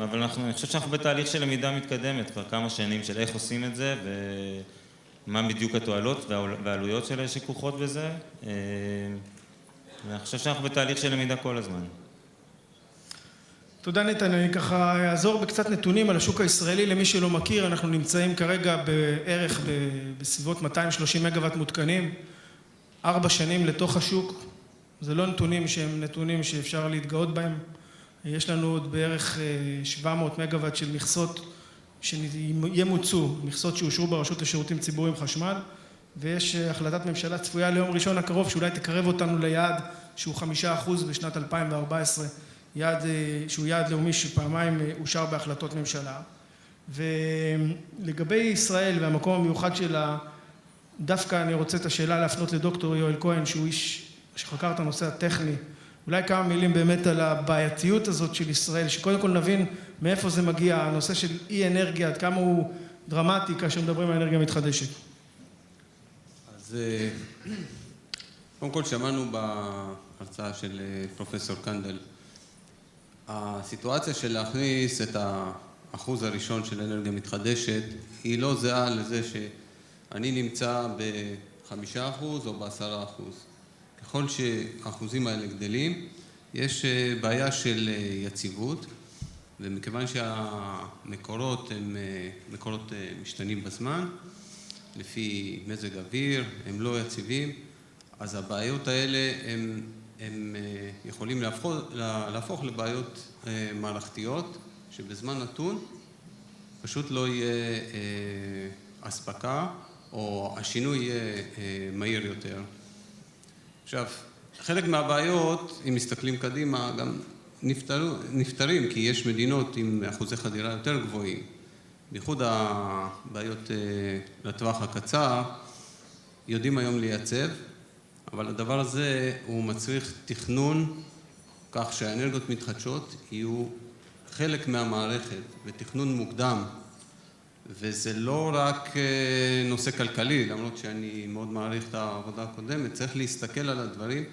אבל אני חושב שאנחנו בתהליך של למידה מתקדמת כבר כמה שנים של איך עושים את זה ומה בדיוק התועלות והעלויות שלה שכרוכות בזה, ואני חושב שאנחנו בתהליך של למידה כל הזמן. תודה נתן, אני ככה אעזור בקצת נתונים על השוק הישראלי, למי שלא מכיר, אנחנו נמצאים כרגע בערך בסביבות 230 מגוואט מותקנים, 4 שנים לתוך השוק, זה לא נתונים שהם נתונים שאפשר להתגאות בהם, יש לנו עוד בערך 700 מגוואט של מכסות שימוצו, מכסות שאושרו ברשות לשירותים ציבוריים חשמל, ויש החלטת ממשלה צפויה ליום ראשון הקרוב שאולי תקרב אותנו ליעד שהוא 5% בשנת 2014, יעד שהוא יעד לאומי שפעמיים אושר בהחלטות ממשלה. ולגבי ישראל והמקום המיוחד שלה, דווקא אני רוצה את השאלה להפנות לדוקטור יואל כהן, שהוא איש שחקר את הנושא הטכני. אולי כמה מילים באמת על הבעייתיות הזאת של ישראל, שקודם כל נבין מאיפה זה מגיע, הנושא של אי אנרגיה, עד כמה הוא דרמטי כאשר מדברים על אנרגיה מתחדשת. אז קודם כל שמענו בהרצאה של פרופסור קנדל, הסיטואציה של להכניס את האחוז הראשון של אנרגיה מתחדשת היא לא זהה לזה שאני נמצא ב5% או ב10%. ככל שהאחוזים האלה גדלים, יש בעיה של יציבות, ומכיוון שהמקורות הם מקורות משתנים בזמן, לפי מזג אוויר, הם לא יציבים, אז הבעיות האלה הם יכולים להפוך לבעיות מערכתיות, שבזמן נתון פשוט לא יהיה אספקה, או השינוי יהיה מהיר יותר. עכשיו, חלק מהבעיות, אם מסתכלים קדימה, גם נפתרים, כי יש מדינות עם אחוזי חדירה יותר גבוהים. בייחוד הבעיות לטווח הקצר, יודעים היום לייצב, אבל הדבר הזה הוא מצריך תכנון, כך שהאנרגיות מתחדשות יהיו חלק מהמערכת, ותכנון מוקדם. וזה לא רק נושא כלכלי, למרות שאני מאוד מעריך את העבודה הקודמת, צריך להסתכל על הדברים,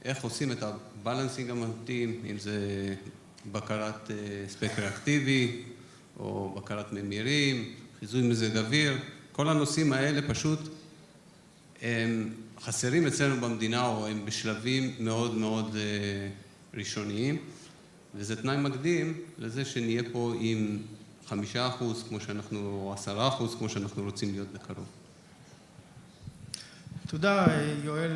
איך עושים את הבלנסינג המתאים, אם זה בקרת ספק ריאקטיבי, או בקרת ממירים, חיזוי מזג אוויר, כל הנושאים האלה פשוט הם חסרים אצלנו במדינה, או הם בשלבים מאוד מאוד ראשוניים, וזה תנאי מקדים לזה שנהיה פה עם 5% כמו שאנחנו, או 10% כמו שאנחנו רוצים להיות בקרוב. תודה, יואל.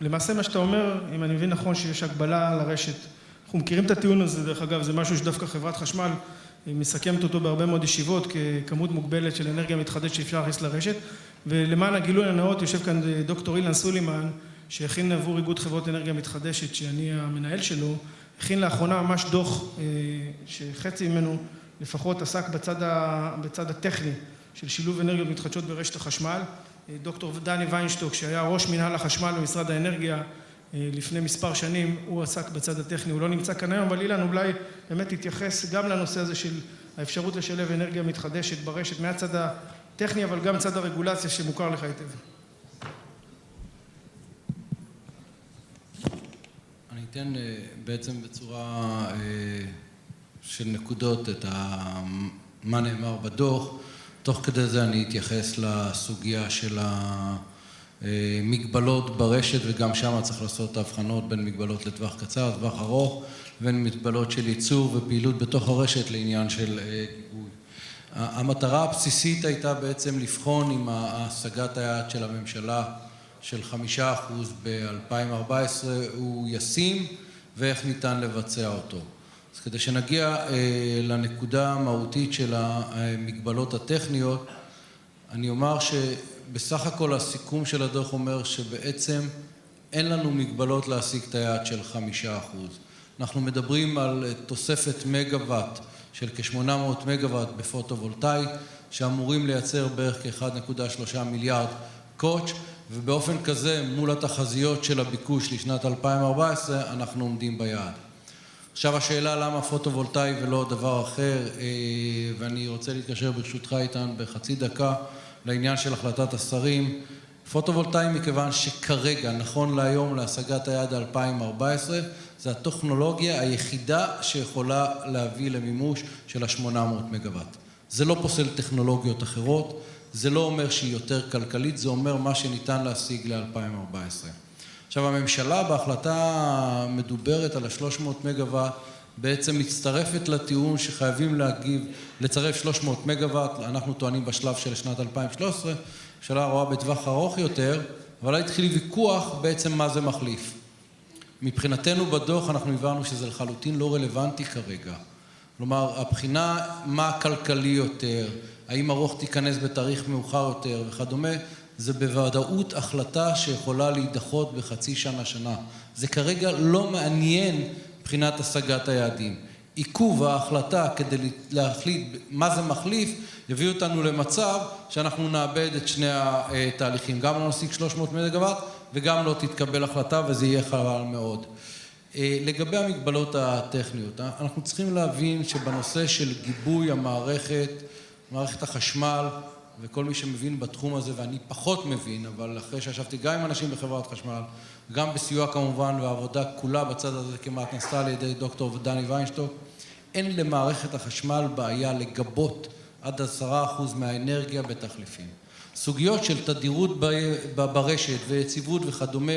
למעשה מה שאתה אומר, אם אני מבין נכון שיש הגבלה על הרשת, אנחנו מכירים את הטיעון הזה, דרך אגב, זה משהו שדווקא חברת חשמל מסכמת אותו בהרבה מאוד ישיבות, ככמות מוגבלת של אנרגיה מתחדשת שאפשר להכניס לרשת, ולמען הגילוי הנאות יושב כאן דוקטור אילן סולימן, שהכין עבור איגוד חברות אנרגיה מתחדשת, שאני המנהל שלו, הכין לאחרונה ממש דוח שחצי ממנו לפחות עסק בצד הטכני של שילוב אנרגיות מתחדשות ברשת החשמל, דוקטור דני ויינשטוק, שהיה ראש מנהל החשמל במשרד האנרגיה לפני מספר שנים, הוא עסק בצד הטכני, הוא לא נמצא כאן היום, אבל אילן אולי באמת התייחס גם לנושא הזה של האפשרות לשלב אנרגיה מתחדשת ברשת, מהצד הטכני, אבל גם צד הרגולציה שמוכר לך היטב. אני אתן בעצם בצורה של נקודות את מה נאמר בדוח, תוך כדי זה אני אתייחס לסוגיה של המגבלות ברשת, וגם שם צריך לעשות הבחנות בין מגבלות לטווח קצר, לטווח ארוך, בין מגבלות של ייצור ופעילות בתוך הרשת לעניין של גיבוי. המטרה הבסיסית הייתה בעצם לבחון אם השגת היעד של הממשלה של 5% ב-2014 הוא ישים, ואיך ניתן לבצע אותו. אז כדי שנגיע לנקודה המהותית של המגבלות הטכניות, אני אומר שבסך הכל הסיכום של הדוח אומר שבעצם אין לנו מגבלות להשיג את היעד של 5%. אנחנו מדברים על תוספת מגוואט של כ-800 מגוואט בפוטו-וולטאי, שאמורים לייצר בערך כ-1.3 מיליארד קוטש, ובאופן כזה מול התחזיות של הביקוש לשנת 2014 אנחנו עומדים ביעד. עכשיו השאלה למה פוטו-וולטאי ולא דבר אחר, ואני רוצה להתקשר ברשותך איתן בחצי דקה לעניין של החלטת השרים. פוטו-וולטאי מכיוון שכרגע, נכון להיום להשגת היעד 2014, זה הטכנולוגיה היחידה שיכולה להביא למימוש של ה-800 מגוואט. זה לא פוסל טכנולוגיות אחרות, זה לא אומר שהיא יותר כלכלית, זה אומר מה שניתן להשיג ל-2014. עכשיו הממשלה בהחלטה מדוברת על ה-300 מגוואט, בעצם מצטרפת לטיעון שחייבים לצרף 300 מגוואט, אנחנו טוענים בשלב של שנת 2013, הממשלה רואה בטווח ארוך יותר, אבל התחיל ויכוח בעצם מה זה מחליף. מבחינתנו בדוח אנחנו הבנו שזה לחלוטין לא רלוונטי כרגע. כלומר, הבחינה מה כלכלי יותר, האם הרוח תיכנס בתאריך מאוחר יותר וכדומה, זה בוודאות החלטה שיכולה להידחות בחצי שנה. זה כרגע לא מעניין מבחינת השגת היעדים. עיכוב ההחלטה כדי להחליט מה זה מחליף, יביא אותנו למצב שאנחנו נאבד את שני התהליכים. גם לא נשיג 300 מגוואט וגם לא תתקבל החלטה, וזה יהיה חבל מאוד. לגבי המגבלות הטכניות, אנחנו צריכים להבין שבנושא של גיבוי המערכת, מערכת החשמל, וכל מי שמבין בתחום הזה, ואני פחות מבין, אבל אחרי שישבתי גם עם אנשים בחברת חשמל, גם בסיוע כמובן, והעבודה כולה בצד הזה כמעט נעשתה על ידי דוקטור דני ויינשטוק, אין למערכת החשמל בעיה לגבות עד 10% מהאנרגיה בתחליפים. סוגיות של תדירות ברשת ויציבות וכדומה,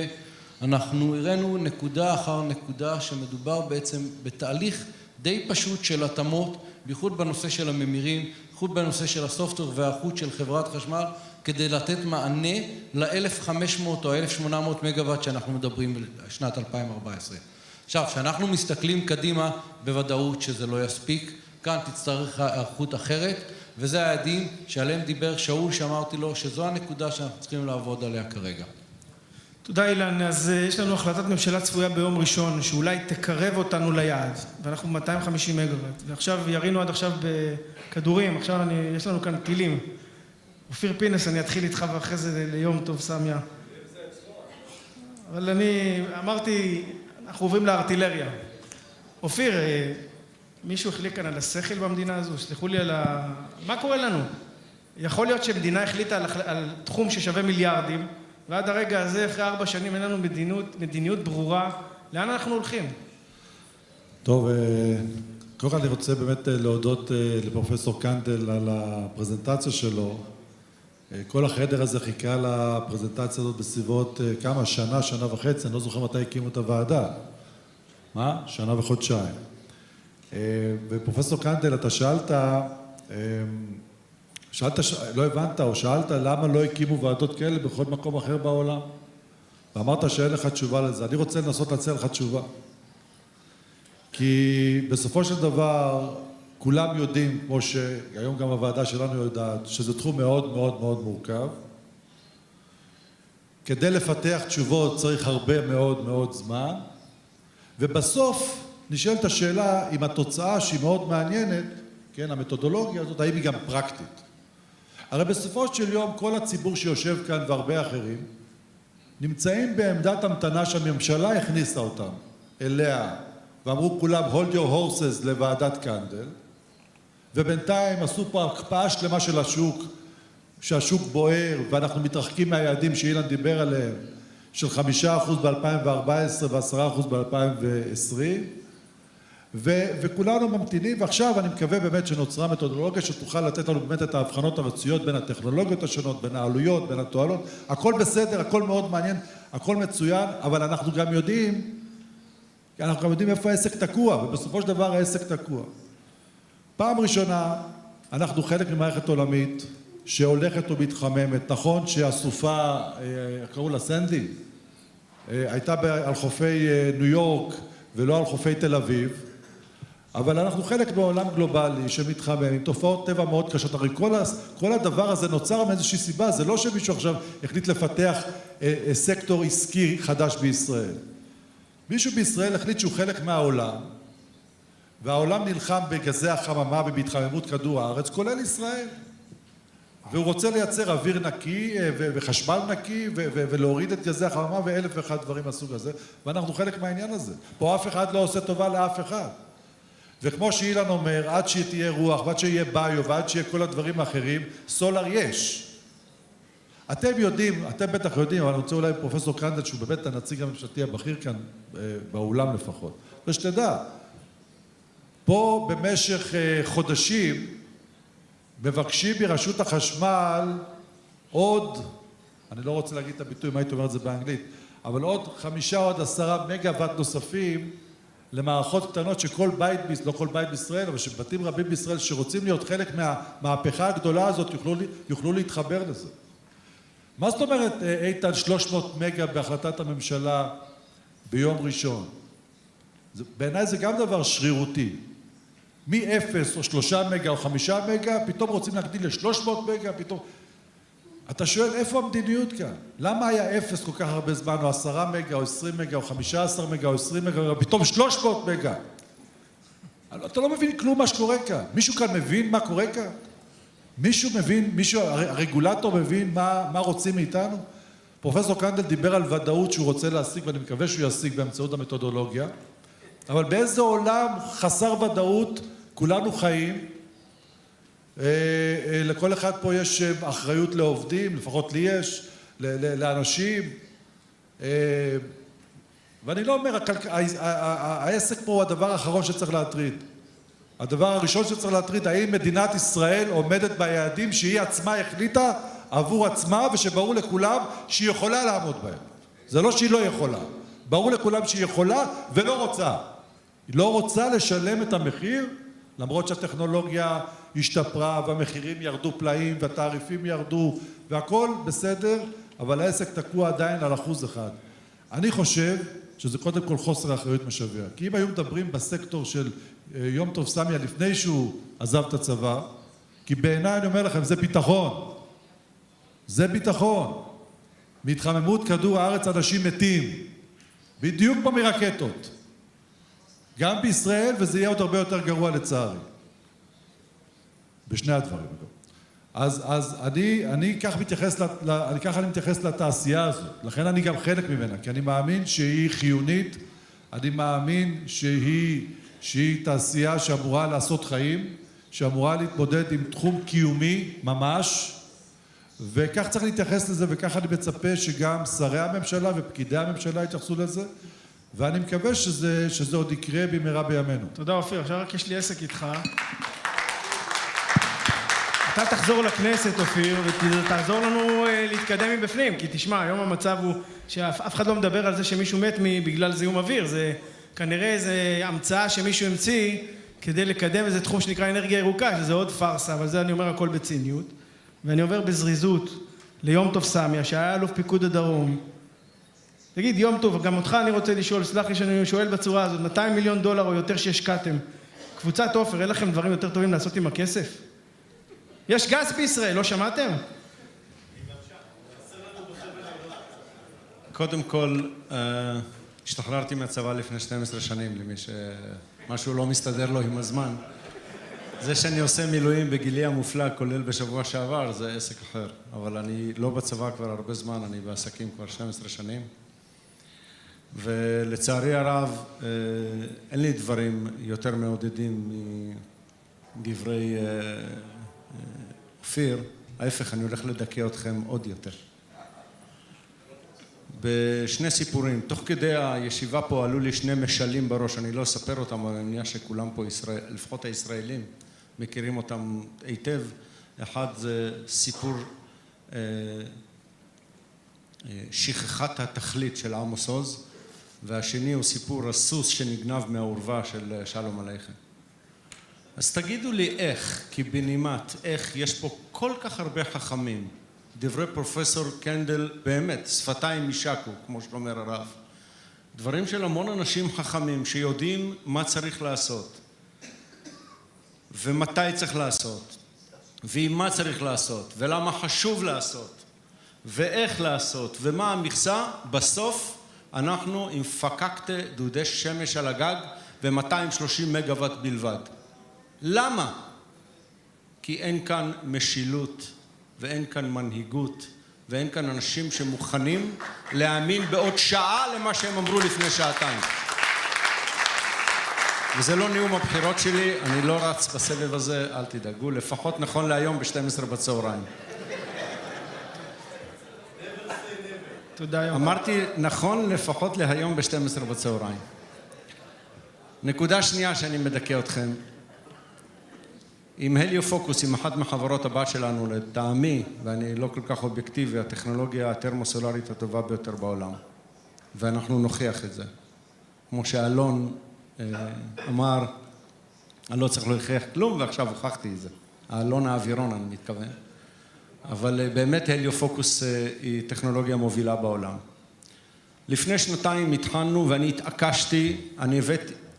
אנחנו הראינו נקודה אחר נקודה שמדובר בעצם בתהליך די פשוט של התאמות, בייחוד בנושא של הממירים, בייחוד בנושא של הסופטוור והאיכות של חברת חשמל, כדי לתת מענה ל-1,500 או 1,800 מגוואט שאנחנו מדברים בשנת 2014. עכשיו, כשאנחנו מסתכלים קדימה, בוודאות שזה לא יספיק, כאן תצטרך איכות אחרת, וזה היעדים שעליהם דיבר שאול, שאמרתי לו שזו הנקודה שאנחנו צריכים לעבוד עליה כרגע. תודה אילן, אז יש לנו החלטת ממשלה צפויה ביום ראשון שאולי תקרב אותנו ליעד, ואנחנו 250 מגוואט, ועכשיו ירינו עד עכשיו בכדורים, עכשיו יש לנו כאן טילים. אופיר פינס, אני אתחיל איתך ואחרי זה ליום טוב סמיה. אבל אני אמרתי, אנחנו עוברים לארטילריה. אופיר, מישהו החליט כאן על השכל במדינה הזו? סליחו לי על מה קורה לנו? יכול להיות שמדינה החליטה על תחום ששווה מיליארדים, ועד הרגע הזה, אחרי 4 שנים, אין לנו מדיניות ברורה. לאן אנחנו הולכים? טוב, קודם כל אני רוצה באמת להודות לפרופסור קנדל על הפרזנטציה שלו. כל החדר הזה חיכה לפרזנטציה הזאת בסביבות כמה? שנה וחצי, אני לא זוכר מתי הקימו את הוועדה. מה? 1 וחודשיים. ופרופסור קנדל, אתה שאלת, לא הבנת או שאלת למה לא הקימו ועדות כאלה בכל מקום אחר בעולם? ואמרת שאין לך תשובה לזה. אני רוצה לנסות להציע לך תשובה. כי בסופו של דבר, כולם יודעים, כמו שהיום גם הוועדה שלנו יודעת, שזה תחום מאוד מאוד מאוד מורכב. כדי לפתח תשובות צריך הרבה מאוד מאוד זמן, ובסוף נשאלת השאלה אם התוצאה שהיא מאוד מעניינת, כן, המתודולוגיה הזאת, האם היא גם פרקטית. הרי בסופו של יום כל הציבור שיושב כאן והרבה אחרים נמצאים בעמדת המתנה שהממשלה הכניסה אותם אליה, ואמרו כולם hold your horses לוועדת קנדל, ובינתיים עשו פה הקפאה שלמה של השוק, שהשוק בוער ואנחנו מתרחקים מהיעדים שאילן דיבר עליהם, של 5% ב-2014 ו10% ב-2020, וכולנו ממתינים, ועכשיו אני מקווה באמת שנוצרה מתודולוגיה שתוכל לתת לנו באמת את ההבחנות הרצויות בין הטכנולוגיות השונות, בין העלויות, בין התועלות, הכל בסדר, הכל מאוד מעניין, הכל מצוין, אבל אנחנו גם יודעים איפה העסק תקוע, ובסופו של דבר העסק תקוע. פעם ראשונה, אנחנו חלק ממערכת עולמית שהולכת ומתחממת. נכון שהסופה, קראו לה סנדי, הייתה על חופי ניו יורק ולא על חופי תל אביב, אבל אנחנו חלק בעולם גלובלי שמתחמם, עם תופעות טבע מאוד קשות. הרי כל הדבר הזה נוצר מאיזושהי סיבה, זה לא שמישהו עכשיו החליט לפתח סקטור עסקי חדש בישראל. מישהו בישראל החליט שהוא חלק מהעולם, והעולם נלחם בגזי החממה ובהתחממות כדור הארץ, כולל ישראל. והוא רוצה לייצר אוויר נקי וחשמל נקי ולהוריד את גזי החממה ואלף ואחד דברים מהסוג הזה, ואנחנו חלק מהעניין הזה. פה אף אחד לא עושה טובה לאף אחד. וכמו שאילן אומר, עד שתהיה רוח ועד שיהיה ביו ועד שיהיה כל הדברים האחרים, סולר יש. אתם יודעים, אתם בטח יודעים, אבל אני רוצה אולי פרופסור קנדל, שהוא באמת הנציג הממשלתי הבכיר כאן, באולם לפחות. ושתדע, פה במשך חודשים, מבקשים מרשות החשמל עוד, אני לא רוצה להגיד את הביטוי, מה הייתי אומר את זה באנגלית, אבל עוד 5 או עוד 10 מגוואט נוספים למערכות קטנות שכל בית, לא כל בית בישראל, אבל שבתים רבים בישראל שרוצים להיות חלק מהמהפכה הגדולה הזאת יוכלו להתחבר לזה. מה זאת אומרת, איתן, 300 מגה בהחלטת הממשלה ביום ראשון? בעיניי זה גם דבר שרירותי. מ-0 או 3 מגה או 5 מגה, פתאום רוצים להגדיל ל-300 מגה, פתאום... אתה שואל, איפה המדיניות כאן? למה היה 0 כל כך הרבה זמן, או 10 מגה, או 20 מגה, או 15 מגה, או 20 מגה, או פתאום 300 מגה? אתה לא מבין כלום מה שקורה כאן. מישהו כאן מבין מה קורה כאן? מישהו מבין, הרגולטור מבין מה רוצים מאיתנו? פרופסור קנדל דיבר על ודאות שהוא רוצה להשיג, ואני מקווה שהוא ישיג באמצעות המתודולוגיה, אבל באיזה עולם חסר ודאות כולנו חיים? לכל אחד פה יש אחריות לעובדים, לפחות לי יש, לאנשים, ואני לא אומר, העסק פה הוא הדבר האחרון שצריך להטריד. הדבר הראשון שצריך להטריד, האם מדינת ישראל עומדת ביעדים שהיא עצמה החליטה עבור עצמה, ושברור לכולם שהיא יכולה לעמוד בהם. זה לא שהיא לא יכולה. ברור לכולם שהיא יכולה ולא רוצה. היא לא רוצה לשלם את המחיר, למרות שהטכנולוגיה השתפרה והמחירים ירדו פלאים והתעריפים ירדו והכל בסדר, אבל העסק תקוע עדיין על 1%. אני חושב שזה קודם כל חוסר האחריות משווע. כי אם היו מדברים בסקטור של יום-טוב סמיה לפני שהוא עזב את הצבא, כי בעיניי אני אומר לכם, זה ביטחון. זה ביטחון. מהתחממות כדור הארץ אנשים מתים. בדיוק כמו מרקטות. גם בישראל, וזה יהיה עוד הרבה יותר גרוע לצערי. בשני הדברים. אז אני ככה מתייחס לתעשייה הזאת. לכן אני גם חלק ממנה, כי אני מאמין שהיא חיונית, אני מאמין שהיא תעשייה שאמורה לעשות חיים, שאמורה להתמודד עם תחום קיומי ממש, וכך צריך להתייחס לזה, וכך אני מצפה שגם שרי הממשלה ופקידי הממשלה יתייחסו לזה, ואני מקווה שזה עוד יקרה במהרה בימינו. תודה אופיר, עכשיו רק יש לי עסק איתך. אתה תחזור לכנסת אופיר, ותעזור לנו להתקדם מבפנים, כי תשמע, היום המצב הוא שאף אחד לא מדבר על זה שמישהו מת בגלל זיהום אוויר, זה כנראה איזה המצאה שמישהו המציא כדי לקדם איזה תחום שנקרא אנרגיה ירוקה, שזה עוד פרסה, אבל זה אני אומר הכל בציניות, ואני עובר בזריזות ליום-טוב סמיה, שהיה אלוף פיקוד הדרום. תגיד, יום-טוב, גם אותך אני רוצה לשאול, סלח לי שאני שואל בצורה הזאת, $200 מיליון או יותר שהשקעתם, קבוצת אופר, אין לכם דברים יותר טובים לעשות עם הכסף? יש גז בישראל, לא שמעתם? קודם כל, השתחררתי מהצבא לפני 12 שנים, למי שמשהו לא מסתדר לו עם הזמן. זה שאני עושה מילואים בגילי המופלא, כולל בשבוע שעבר, זה עסק אחר. אבל אני לא בצבא כבר הרבה זמן, אני בעסקים כבר 12 שנים. ולצערי הרב, אין לי דברים יותר מעודדים מדברי אופיר. ההפך, אני הולך לדכא אתכם עוד יותר. בשני סיפורים. תוך כדי הישיבה פה עלו לי שני משלים בראש, אני לא אספר אותם, אבל אני מניח שכולם פה, לפחות הישראלים, מכירים אותם היטב. אחד זה סיפור שכחת התכלית של עמוס עוז, והשני הוא סיפור הסוס שנגנב מהעורבה של שלום עליכם. אז תגידו לי איך, קיבינימט, איך יש פה כל כך הרבה חכמים, דברי פרופסור קנדל, באמת, שפתיים משקו, כמו שאומר הרב. דברים של המון אנשים חכמים שיודעים מה צריך לעשות, ומתי צריך לעשות, ועם מה צריך לעשות, ולמה חשוב לעשות, ואיך לעשות, ומה המכסה. בסוף אנחנו עם פקקטה דודי שמש על הגג ו-230 מגוואט בלבד. למה? כי אין כאן משילות, ואין כאן מנהיגות, ואין כאן אנשים שמוכנים להאמין בעוד שעה למה שהם אמרו לפני שעתיים. וזה לא נאום הבחירות שלי, אני לא רץ בסבב הזה, אל תדאגו, לפחות נכון להיום ב-12 בצהריים. תודה יום. אמרתי נכון לפחות להיום ב-12 בצהריים. נקודה שנייה שאני מדכא אתכם. עם הליופוקוס, עם אחת מחברות הבת שלנו, לטעמי, ואני לא כל כך אובייקטיבי, הטכנולוגיה הטרמוסולרית הטובה ביותר בעולם. ואנחנו נוכיח את זה. כמו שאלון אמר, אני לא צריך להוכיח כלום, ועכשיו הוכחתי את זה. האלון האווירון, אני מתכוון. אבל באמת הליופוקוס היא טכנולוגיה מובילה בעולם. לפני שנתיים התחלנו ואני התעקשתי,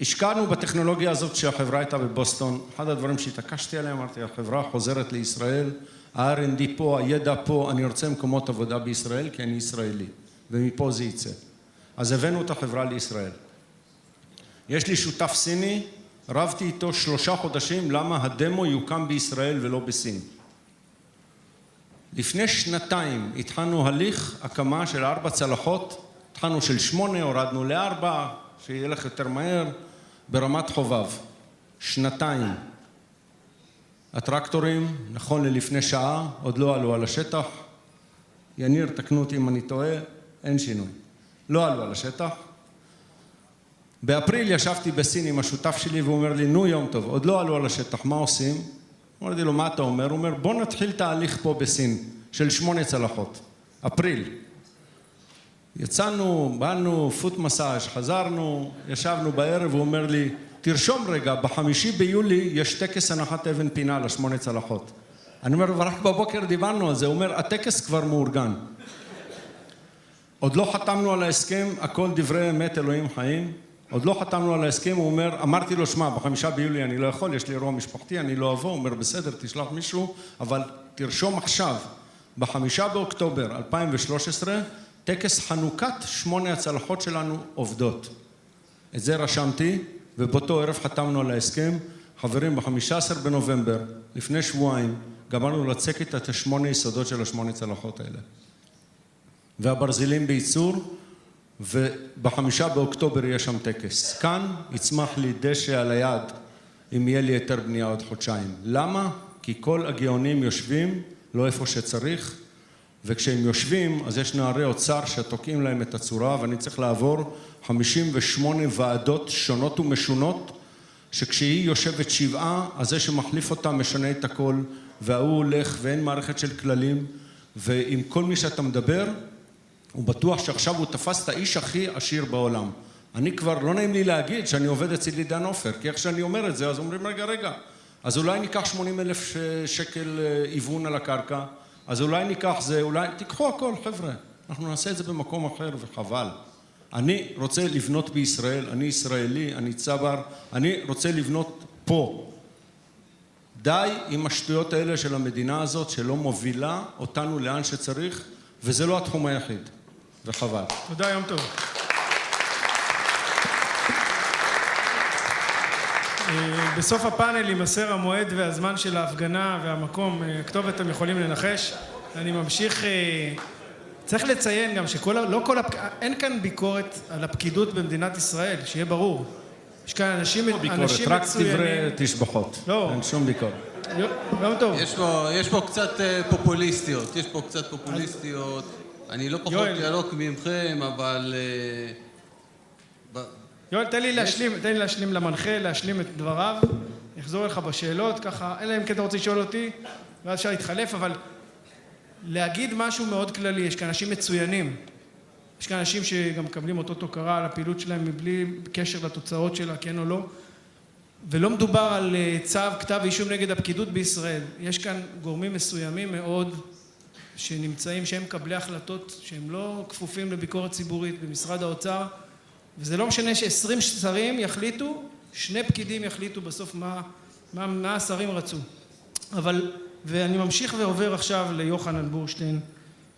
השקענו בטכנולוגיה הזאת שהחברה הייתה בבוסטון. אחד הדברים שהתעקשתי עליהם, אמרתי, החברה חוזרת לישראל, ה-R&D פה, הידע פה, אני רוצה מקומות עבודה בישראל כי אני ישראלי, ומפה זה יצא. אז הבאנו את החברה לישראל. יש לי שותף סיני, רבתי איתו 3 חודשים למה הדמו יוקם בישראל ולא בסין. לפני שנתיים התחלנו הליך הקמה של 4 צלחות, התחלנו של 8, הורדנו ל4, שילך יותר מהר, ברמת חובב. 2 הטרקטורים, נכון ללפני שעה, עוד לא עלו על השטח. יניר, תקנו אותי אם אני טועה, אין שינוי. לא עלו על השטח. באפריל ישבתי בסין עם השותף שלי והוא אומר לי, נו יום טוב, עוד לא עלו על השטח, מה עושים? אמרתי לו, מה אתה אומר? הוא אומר, בוא נתחיל תהליך פה בסין, של 8 צלחות. אפריל. יצאנו, באנו, פוט מסאז', חזרנו, ישבנו בערב, הוא אומר לי, תרשום רגע, ב5 ביולי יש טקס הנחת אבן פינה ל8 צלחות. אני אומר, ורק בבוקר דיברנו על זה, הוא אומר, הטקס כבר מאורגן. עוד לא חתמנו על ההסכם, הכל דברי אמת, אלוהים חיים. עוד לא חתמנו על ההסכם, הוא אומר, אמרתי לו, שמע, ב5 ביולי אני לא יכול, יש לי אירוע משפחתי, אני לא אבוא, הוא אומר, בסדר, תשלח מישהו, אבל תרשום עכשיו, ב5 באוקטובר 2013, טקס חנוכת 8 הצלחות שלנו עובדות. את זה רשמתי, ובאותו ערב חתמנו על ההסכם. חברים, ב15 בנובמבר, לפני שבועיים, גמרנו לצקת את 8 יסודות של 8 צלחות האלה. והברזילים בייצור, וב5 באוקטובר יהיה שם טקס. כאן יצמח לי דשא על היד, אם יהיה לי יותר בנייה עוד חודשיים. למה? כי כל הגאונים יושבים, לא איפה שצריך, וכשהם יושבים, אז יש נערי אוצר שתוקעים להם את הצורה, ואני צריך לעבור 58 ועדות שונות ומשונות, שכשהיא יושבת 7, אז זה שמחליף אותה משנה את הכל, והוא הולך ואין מערכת של כללים, ועם כל מי שאתה מדבר, הוא בטוח שעכשיו הוא תפס את האיש הכי עשיר בעולם. אני כבר לא נעים לי להגיד שאני עובד אצל עידן אופר, כי איך שאני אומר את זה, אז אומרים, רגע, אז אולי ניקח 80,000 שקל איוון על הקרקע, אז אולי ניקח זה, אולי, תיקחו הכל, חבר'ה. אנחנו נעשה את זה במקום אחר וחבל. אני רוצה לבנות בישראל, אני ישראלי, אני צבר, אני רוצה לבנות פה. די עם השטויות האלה של המדינה הזאת, שלא מובילה אותנו לאן שצריך, וזה לא התחום היחיד. וחבל. תודה, יום טוב. בסוף הפאנל יימסר המועד והזמן של ההפגנה והמקום, כתובת אתם יכולים לנחש. אני ממשיך, צריך לציין גם אין כאן ביקורת על הפקידות במדינת ישראל, שיהיה ברור. יש כאן אנשים מצוינים. רק דברי תשבחות, לא. אין שום ביקורת. יום טוב. יש פה קצת פופוליסטיות, אני לא פחות ירוק ממכם, אבל... יואל, תן לי להשלים למנחה, להשלים את דבריו, יחזור לך בשאלות, ככה, אלא אם כן אתה רוצה לשאול אותי, ואז אפשר להתחלף, אבל להגיד משהו מאוד כללי, יש כאן אנשים מצוינים, יש כאן אנשים שגם מקבלים אותו תוקרה על הפעילות שלהם מבלי קשר לתוצאות שלה, כן או לא, ולא מדובר על צו, כתב אישום נגד הפקידות בישראל, יש כאן גורמים מסוימים מאוד שנמצאים, שהם מקבלי החלטות, שהם לא כפופים לביקורת ציבורית במשרד האוצר, וזה לא משנה ש20 שרים יחליטו, 2 פקידים יחליטו בסוף מה השרים רצו. אבל, ואני ממשיך ועובר עכשיו ליוחנן בורשטיין,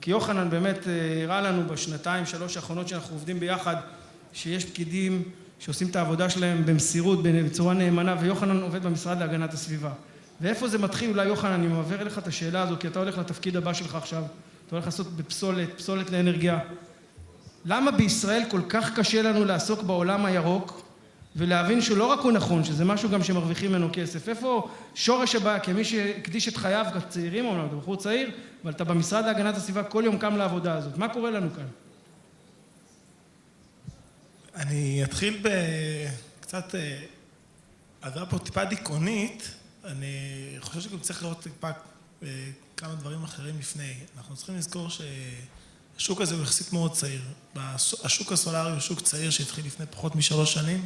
כי יוחנן באמת הראה לנו בשנתיים, 3 האחרונות שאנחנו עובדים ביחד, שיש פקידים שעושים את העבודה שלהם במסירות, בצורה נאמנה, ויוחנן עובד במשרד להגנת הסביבה. ואיפה זה מתחיל? אולי יוחנן, אני מעביר אליך את השאלה הזו, כי אתה הולך לתפקיד הבא שלך עכשיו, אתה הולך לעשות פסולת לאנרגיה. למה בישראל כל כך קשה לנו לעסוק בעולם הירוק ולהבין שהוא לא רק הוא נכון, שזה משהו גם שמרוויחים ממנו כסף? איפה שורש הבעיה? כמי שהקדיש את חייו כצעירים, אומנם אתה בחור צעיר, אבל אתה במשרד להגנת הסביבה כל יום קם לעבודה הזאת. מה קורה לנו כאן? אני אתחיל בקצת, עזרה פה טיפה דיכאונית, אני חושב שגם צריך לראות טיפה כמה דברים אחרים לפני. אנחנו צריכים לזכור השוק הזה הוא יחסית מאוד צעיר. השוק הסולרי הוא שוק צעיר שהתחיל לפני פחות מ3 שנים,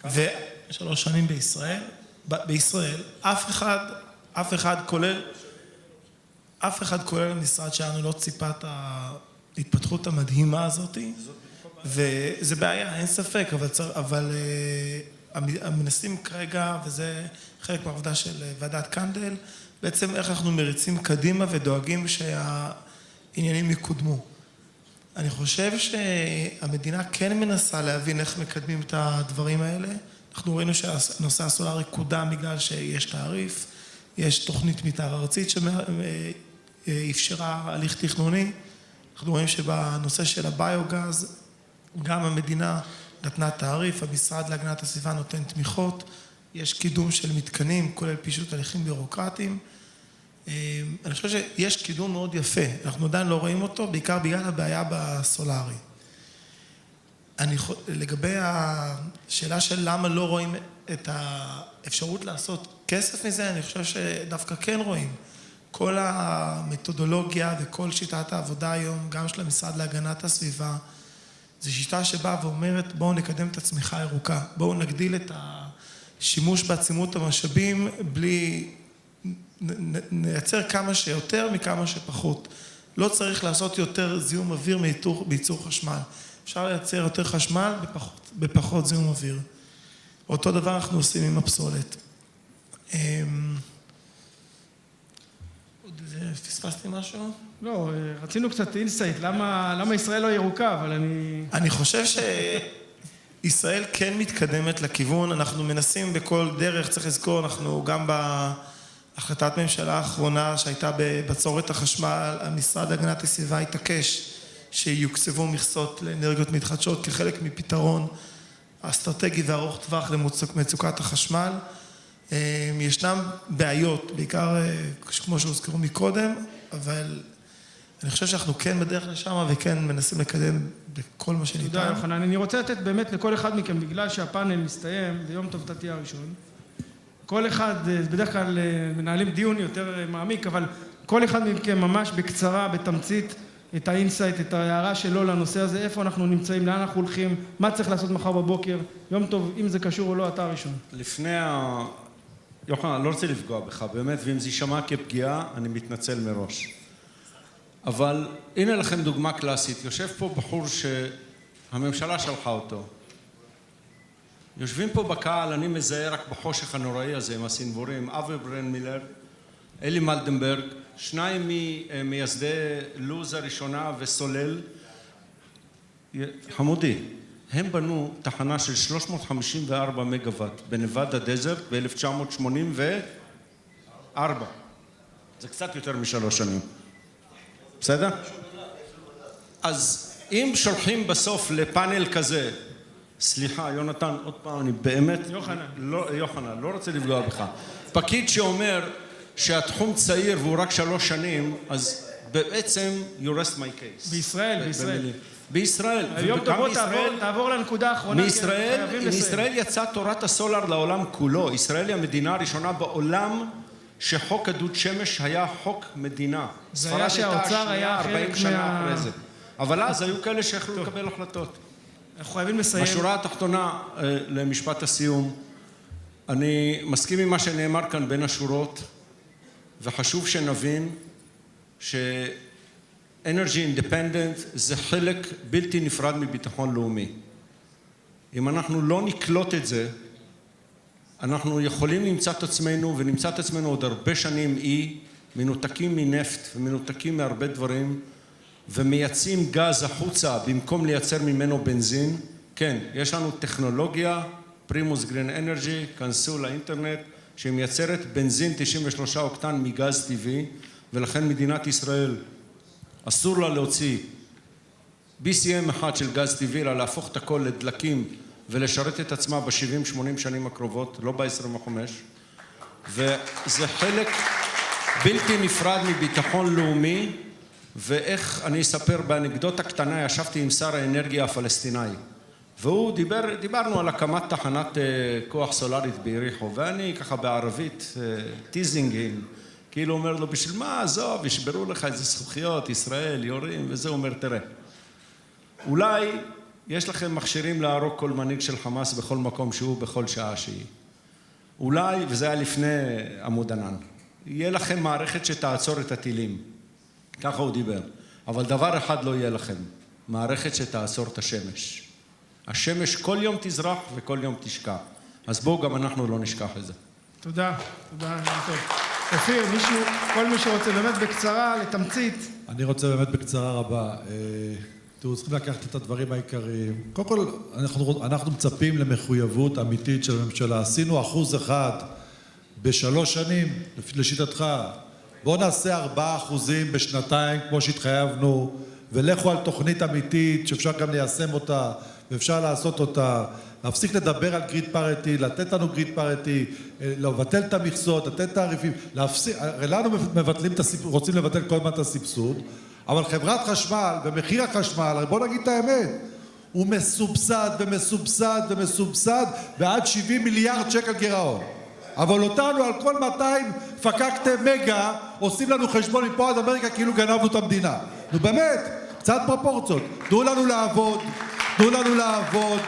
ו3 שנים בישראל. בישראל, אף אחד כולל המשרד שלנו לא ציפה את ההתפתחות המדהימה הזאת, וזה בעיה, אין ספק, אבל המנסים כרגע, וזה חלק מהעבודה של ועדת קנדל, בעצם איך אנחנו מריצים קדימה ודואגים עניינים יקודמו. אני חושב שהמדינה כן מנסה להבין איך מקדמים את הדברים האלה. אנחנו ראינו שהנושא הסולרי קודם בגלל שיש תעריף, יש תוכנית מתאר ארצית שאפשרה הליך תכנוני. אנחנו רואים שבנושא של הביוגז, גם המדינה נתנה תעריף, המשרד להגנת הסביבה נותן תמיכות, יש קידום של מתקנים, כולל פישוט הליכים בירוקרטיים. אני חושב שיש קידום מאוד יפה, אנחנו עדיין לא רואים אותו, בעיקר בגלל הבעיה בסולרי. לגבי השאלה של למה לא רואים את האפשרות לעשות כסף מזה, אני חושב שדווקא כן רואים. כל המתודולוגיה וכל שיטת העבודה היום, גם של המשרד להגנת הסביבה, זו שיטה שבאה ואומרת, בואו נקדם את הצמיחה הירוקה, בואו נגדיל את השימוש בעצימות המשאבים בלי... נייצר כמה שיותר מכמה שפחות. לא צריך לעשות יותר זיהום אוויר בייצור חשמל. אפשר לייצר יותר חשמל בפחות זיהום אוויר. אותו דבר אנחנו עושים עם הפסולת. פספסתי משהו? לא, רצינו קצת אינסייט. למה ישראל לא ירוקה? אבל אני חושב שישראל כן מתקדמת לכיוון. אנחנו מנסים בכל דרך, צריך לזכור, אנחנו גם החלטת ממשלה האחרונה שהייתה בבצורת החשמל, המשרד להגנת הסביבה התעקש שיוקצבו מכסות לאנרגיות מתחדשות כחלק מפתרון האסטרטגי וארוך טווח למצוקת החשמל. ישנם בעיות, בעיקר כמו שהוזכרו מקודם, אבל אני חושב שאנחנו כן בדרך לשם וכן מנסים לקדם בכל מה שניתן. תודה יוחנן. אני רוצה לתת באמת לכל אחד מכם, בגלל שהפאנל מסתיים, ויום טוב אתה תהיה הראשון. כל אחד, בדרך כלל מנהלים דיון יותר מעמיק, אבל כל אחד מכם ממש בקצרה, בתמצית, את האינסייט, את ההערה שלו לנושא הזה, איפה אנחנו נמצאים, לאן אנחנו הולכים, מה צריך לעשות מחר בבוקר. יום טוב, אם זה קשור או לא, אתה הראשון. יוחנן, אני לא רוצה לפגוע בך, באמת, ואם זה יישמע כפגיעה, אני מתנצל מראש. אבל הנה לכם דוגמה קלאסית, יושב פה בחור שהממשלה שלחה אותו. יושבים פה בקהל, אני מזהה רק בחושך הנוראי הזה עם הסינבורים, אבי ברן מילר, אלי מלדנברג, 2 ממייסדי לוז הראשונה וסולל, חמודי, הם בנו תחנה של 354 מגוואט בנבדה דזרט ב-1984. זה קצת יותר מ3 שנים. בסדר? אז אם שולחים בסוף לפאנל כזה, סליחה, יונתן, עוד פעם, אני באמת... יוחנן, לא רוצה לפגוע בך. פקיד שאומר שהתחום צעיר והוא רק 3 שנים, אז בעצם you rest my case. בישראל. היום תבוא, תעבור לנקודה האחרונה. מישראל יצאה תורת הסולר לעולם כולו. ישראל היא המדינה הראשונה בעולם שחוק עדות שמש היה חוק מדינה. זה היה שהאוצר היה חלק 40 שנה אחרי זה. אבל אז היו כאלה שיכלו לקבל החלטות. אנחנו חייבים לסיים. בשורה התחתונה, למשפט הסיום, אני מסכים עם מה שנאמר כאן בין השורות, וחשוב שנבין ש-Energy Independent זה חלק בלתי נפרד מביטחון לאומי. אם אנחנו לא נקלוט את זה, אנחנו יכולים למצוא את עצמנו, ונמצא את עצמנו עוד הרבה שנים מנותקים מנפט ומנותקים מהרבה דברים, ומייצאים גז החוצה במקום לייצר ממנו בנזין. כן, יש לנו טכנולוגיה, פרימוס גרין אנרגי, כנסו לאינטרנט, שמייצרת בנזין 93 אוקטן מגז טבעי, ולכן מדינת ישראל אסור לה להוציא BCM אחד של גז טבעי, אלא להפוך את הכל לדלקים ולשרת את עצמה ב-70-80 שנים הקרובות, לא ב-25, וזה חלק בלתי נפרד מביטחון לאומי. ואיך אני אספר באנקדוטה קטנה, ישבתי עם שר האנרגיה הפלסטיני, והוא דיברנו על הקמת תחנת כוח סולרית ביריחו, ואני ככה בערבית, טיזינגין, כאילו אומר לו, בשביל מה, עזוב, ישברו לך איזה זכוכיות, ישראל, יורים, וזה אומר, תראה, אולי יש לכם מכשירים להרוג כל מנהיג של חמאס בכל מקום שהוא, בכל שעה שהיא. אולי, וזה היה לפני עמוד ענן, יהיה לכם מערכת שתעצור את הטילים. ככה הוא דיבר. אבל דבר אחד לא יהיה לכם, מערכת שתעצור את השמש. השמש כל יום תזרח וכל יום תשקע. אז בואו גם אנחנו לא נשכח את זה. תודה, תודה. אופיר, כל מי שרוצה באמת בקצרה, לתמצית. אני רוצה באמת בקצרה רבה. תראו, צריכים לקחת את הדברים העיקריים. קודם כל, אנחנו מצפים למחויבות אמיתית של הממשלה. עשינו 1% ב3 שנים, לשיטתך. בואו נעשה 4% בשנתיים, כמו שהתחייבנו, ולכו על תוכנית אמיתית, שאפשר גם ליישם אותה, ואפשר לעשות אותה. להפסיק לדבר על גריד פריטי, לתת לנו גריד פריטי, לבטל את המכסות, לתת תעריפים, הרי לנו רוצים לבטל כל הזמן את הסבסוד, אבל חברת חשמל ומחיר החשמל, הרי בואו נגיד את האמת, הוא מסובסד ומסובסד ומסובסד, ועד 70 מיליארד שקל גירעון. אבל אותנו על כל 200 פקקתם מגה, עושים לנו חשבון מפה עד אמריקה כאילו גנבנו את המדינה. נו באמת, קצת פרופורציות. תנו לנו לעבוד, תנו לנו לעבוד.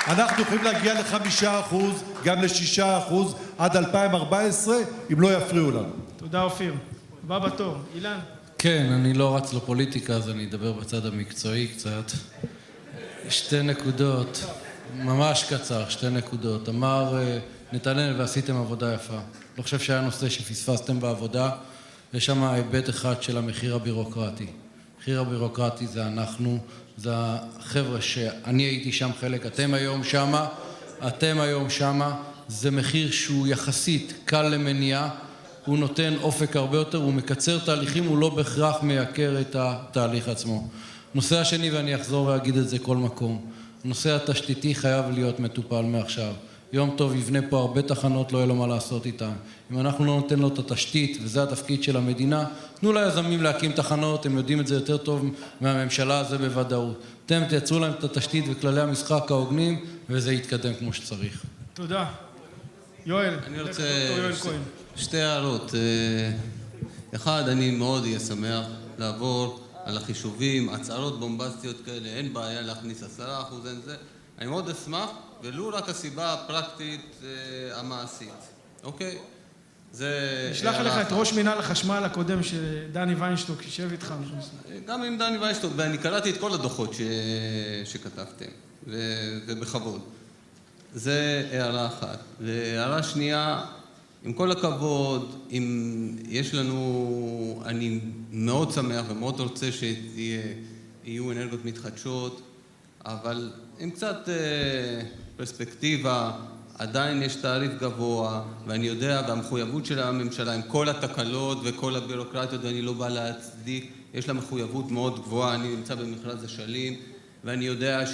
אנחנו יכולים להגיע ל5%, גם ל6% עד 2014, אם לא יפריעו לנו. תודה אופיר. הבא בתור, אילן. כן, אני לא רץ לפוליטיקה, אז אני אדבר בצד המקצועי קצת. 2 נקודות, ממש קצר, 2 נקודות. אמר נתנל ועשיתם עבודה יפה. לא חושב שהיה נושא שפספסתם בעבודה. יש שם היבט אחד של המחיר הבירוקרטי. המחיר הבירוקרטי זה אנחנו, זה החבר'ה שאני הייתי שם חלק, אתם היום שמה, זה מחיר שהוא יחסית קל למניעה, הוא נותן אופק הרבה יותר, הוא מקצר תהליכים, הוא לא בהכרח מייקר את התהליך עצמו. נושא השני, ואני אחזור ואגיד את זה כל מקום, הנושא התשתיתי חייב להיות מטופל מעכשיו. יום-טוב יבנה פה הרבה תחנות, לא יהיה לו מה לעשות איתם. אם אנחנו לא נותן לו את התשתית, וזה התפקיד של המדינה, תנו ליזמים להקים תחנות, הם יודעים את זה יותר טוב מהממשלה, זה בוודאות. אתם תייצרו להם את התשתית וכללי המשחק ההוגנים, וזה יתקדם כמו שצריך. תודה. יואל. אני רוצה 2 הערות. אחד, אני מאוד אהיה שמח לעבור על החישובים, הצהרות בומבסטיות כאלה, אין בעיה להכניס 10%, אין זה. אני מאוד אשמח, ולו רק הסיבה הפרקטית המעשית. אוקיי? זה... נשלח לך את ראש מינהל החשמל הקודם שדני ויינשטוק יישב איתך. גם עם דני ויינשטוק, ואני קראתי את כל הדוחות שכתבתם, ובכבוד. זה הערה אחת. והערה שנייה, עם כל הכבוד, אם יש לנו... אני מאוד שמח ומאוד רוצה שיהיו אנרגיות מתחדשות, אבל עם קצת פרספקטיבה, עדיין יש תעריף גבוה, ואני יודע, והמחויבות של הממשלה עם כל התקלות וכל הבירוקרטיות, ואני לא בא להצדיק, יש לה מחויבות מאוד גבוהה, אני נמצא במכרז אשלים, ואני יודע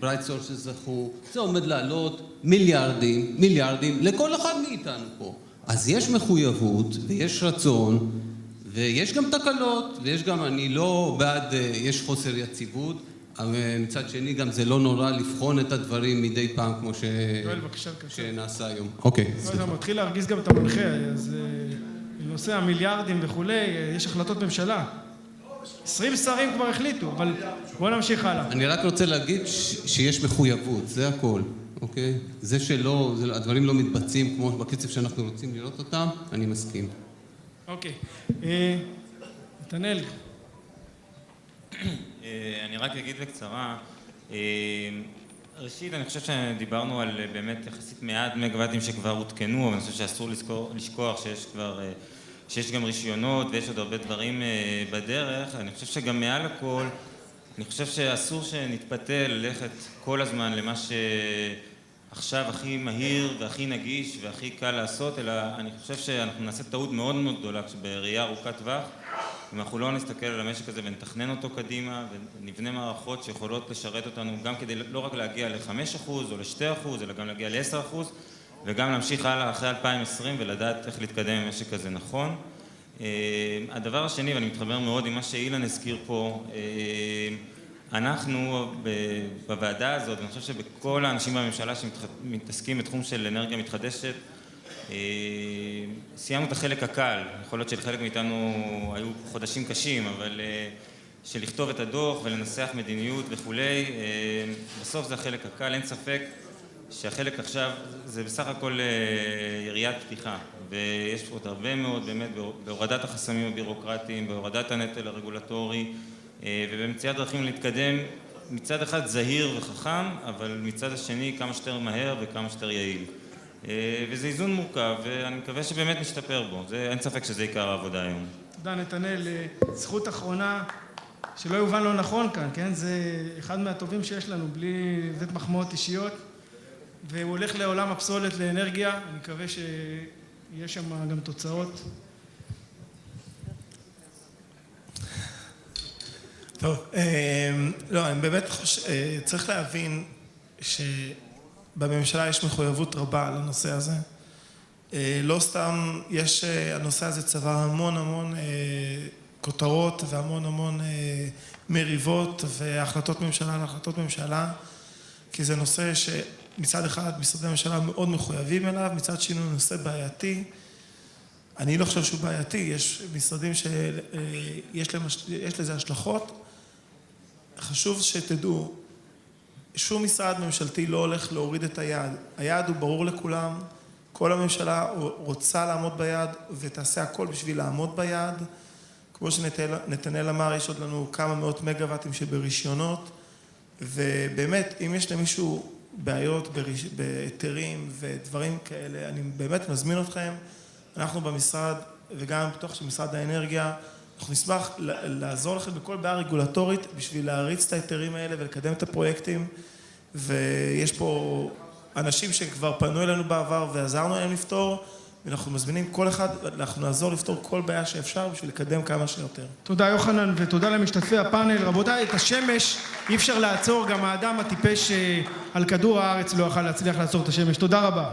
ברייט סורסס זכו, זה עומד לעלות מיליארדים לכל אחד מאיתנו פה. אז יש מחויבות ויש רצון, ויש גם תקלות, ויש גם, אני לא בעד, יש חוסר יציבות, אבל מצד שני גם זה לא נורא לבחון את הדברים מדי פעם כמו שנעשה היום. אוקיי. אתה מתחיל להרגיז גם את המנחה, אז בנושא המיליארדים וכולי, יש החלטות ממשלה. 20 שרים כבר החליטו, אבל בואו נמשיך הלאה. אני רק רוצה להגיד שיש מחויבות, זה הכל, אוקיי? זה שלא, הדברים לא מתבצעים כמו בקצב שאנחנו רוצים לראות אותם, אני מסכים. אוקיי. נתנאל. אני רק אגיד בקצרה, ראשית אני חושב שדיברנו על באמת יחסית מעט מגוואטים שכבר הותקנו, אבל אני חושב שאסור לשכוח שיש גם רישיונות ויש עוד הרבה דברים בדרך. אני חושב שגם מעל הכל, אני חושב שאסור שנתפתה ללכת כל הזמן למה שעכשיו הכי מהיר והכי נגיש והכי קל לעשות, אלא אני חושב שאנחנו נעשה טעות מאוד מאוד גדולה בראייה ארוכת טווח, אם אנחנו לא נסתכל על המשק הזה ונתכנן אותו קדימה ונבנה מערכות שיכולות לשרת אותנו גם כדי לא רק להגיע ל5% או ל2%, אלא גם להגיע ל10%, וגם להמשיך הלאה אחרי 2020 ולדעת איך להתקדם עם המשק הזה נכון. הדבר השני, ואני מתחבר מאוד עם מה שאילן הזכיר פה, אנחנו בוועדה הזאת, ואני חושב שבכל האנשים בממשלה שמתעסקים בתחום של אנרגיה מתחדשת, סיימנו את החלק הקל. יכול להיות שלחלק מאיתנו היו חודשים קשים, אבל שלכתוב את הדוח ולנסח מדיניות וכולי, בסוף זה החלק הקל. אין ספק שהחלק עכשיו זה בסך הכל יריית פתיחה, ויש עוד הרבה מאוד באמת בהורדת החסמים הבירוקרטיים, בהורדת הנטל הרגולטורי, ובמציאת דרכים להתקדם מצד אחד זהיר וחכם, אבל מצד השני כמה שיותר מהר וכמה שיותר יעיל. וזה איזון מורכב, ואני מקווה שבאמת נשתפר בו. אין ספק שזה עיקר העבודה היום. תודה נתנאל. זכות אחרונה, שלא יובן לא נכון כאן, כן? זה אחד מהטובים שיש לנו, בלי לתת מחמאות אישיות, והוא הולך לעולם הפסולת לאנרגיה. אני מקווה שיש שם גם תוצאות. טוב, לא, אני באמת צריך להבין שבממשלה יש מחויבות רבה לנושא הזה. לא סתם יש, הנושא הזה צבר המון כותרות והמון מריבות והחלטות ממשלה, כי זה נושא שמצד אחד משרדי הממשלה מאוד מחויבים אליו, מצד שני הוא נושא בעייתי. אני לא חושב שהוא בעייתי, יש משרדים שיש לזה השלכות. חשוב שתדעו, שום משרד ממשלתי לא הולך להוריד את היעד. היעד הוא ברור לכולם, כל הממשלה רוצה לעמוד ביעד ותעשה הכל בשביל לעמוד ביעד. כמו שנתנאל אמר, יש עוד לנו כמה מאות מגוואטים שברישיונות, ובאמת, אם יש למישהו בעיות בהיתרים ודברים כאלה, אני באמת מזמין אתכם. אנחנו במשרד וגם בתוך של משרד האנרגיה, אנחנו נשמח לעזור לכם בכל בעיה רגולטורית בשביל להריץ את ההיתרים האלה ולקדם את הפרויקטים. ויש פה אנשים שכבר פנו אלינו בעבר ועזרנו להם לפתור, ואנחנו מזמינים כל אחד, אנחנו נעזור לפתור כל בעיה שאפשר בשביל לקדם כמה שיותר. תודה יוחנן ותודה למשתתפי הפאנל. רבותיי, את השמש אי אפשר לעצור, גם האדם הטיפש על כדור הארץ לא יוכל להצליח לעצור את השמש. תודה רבה.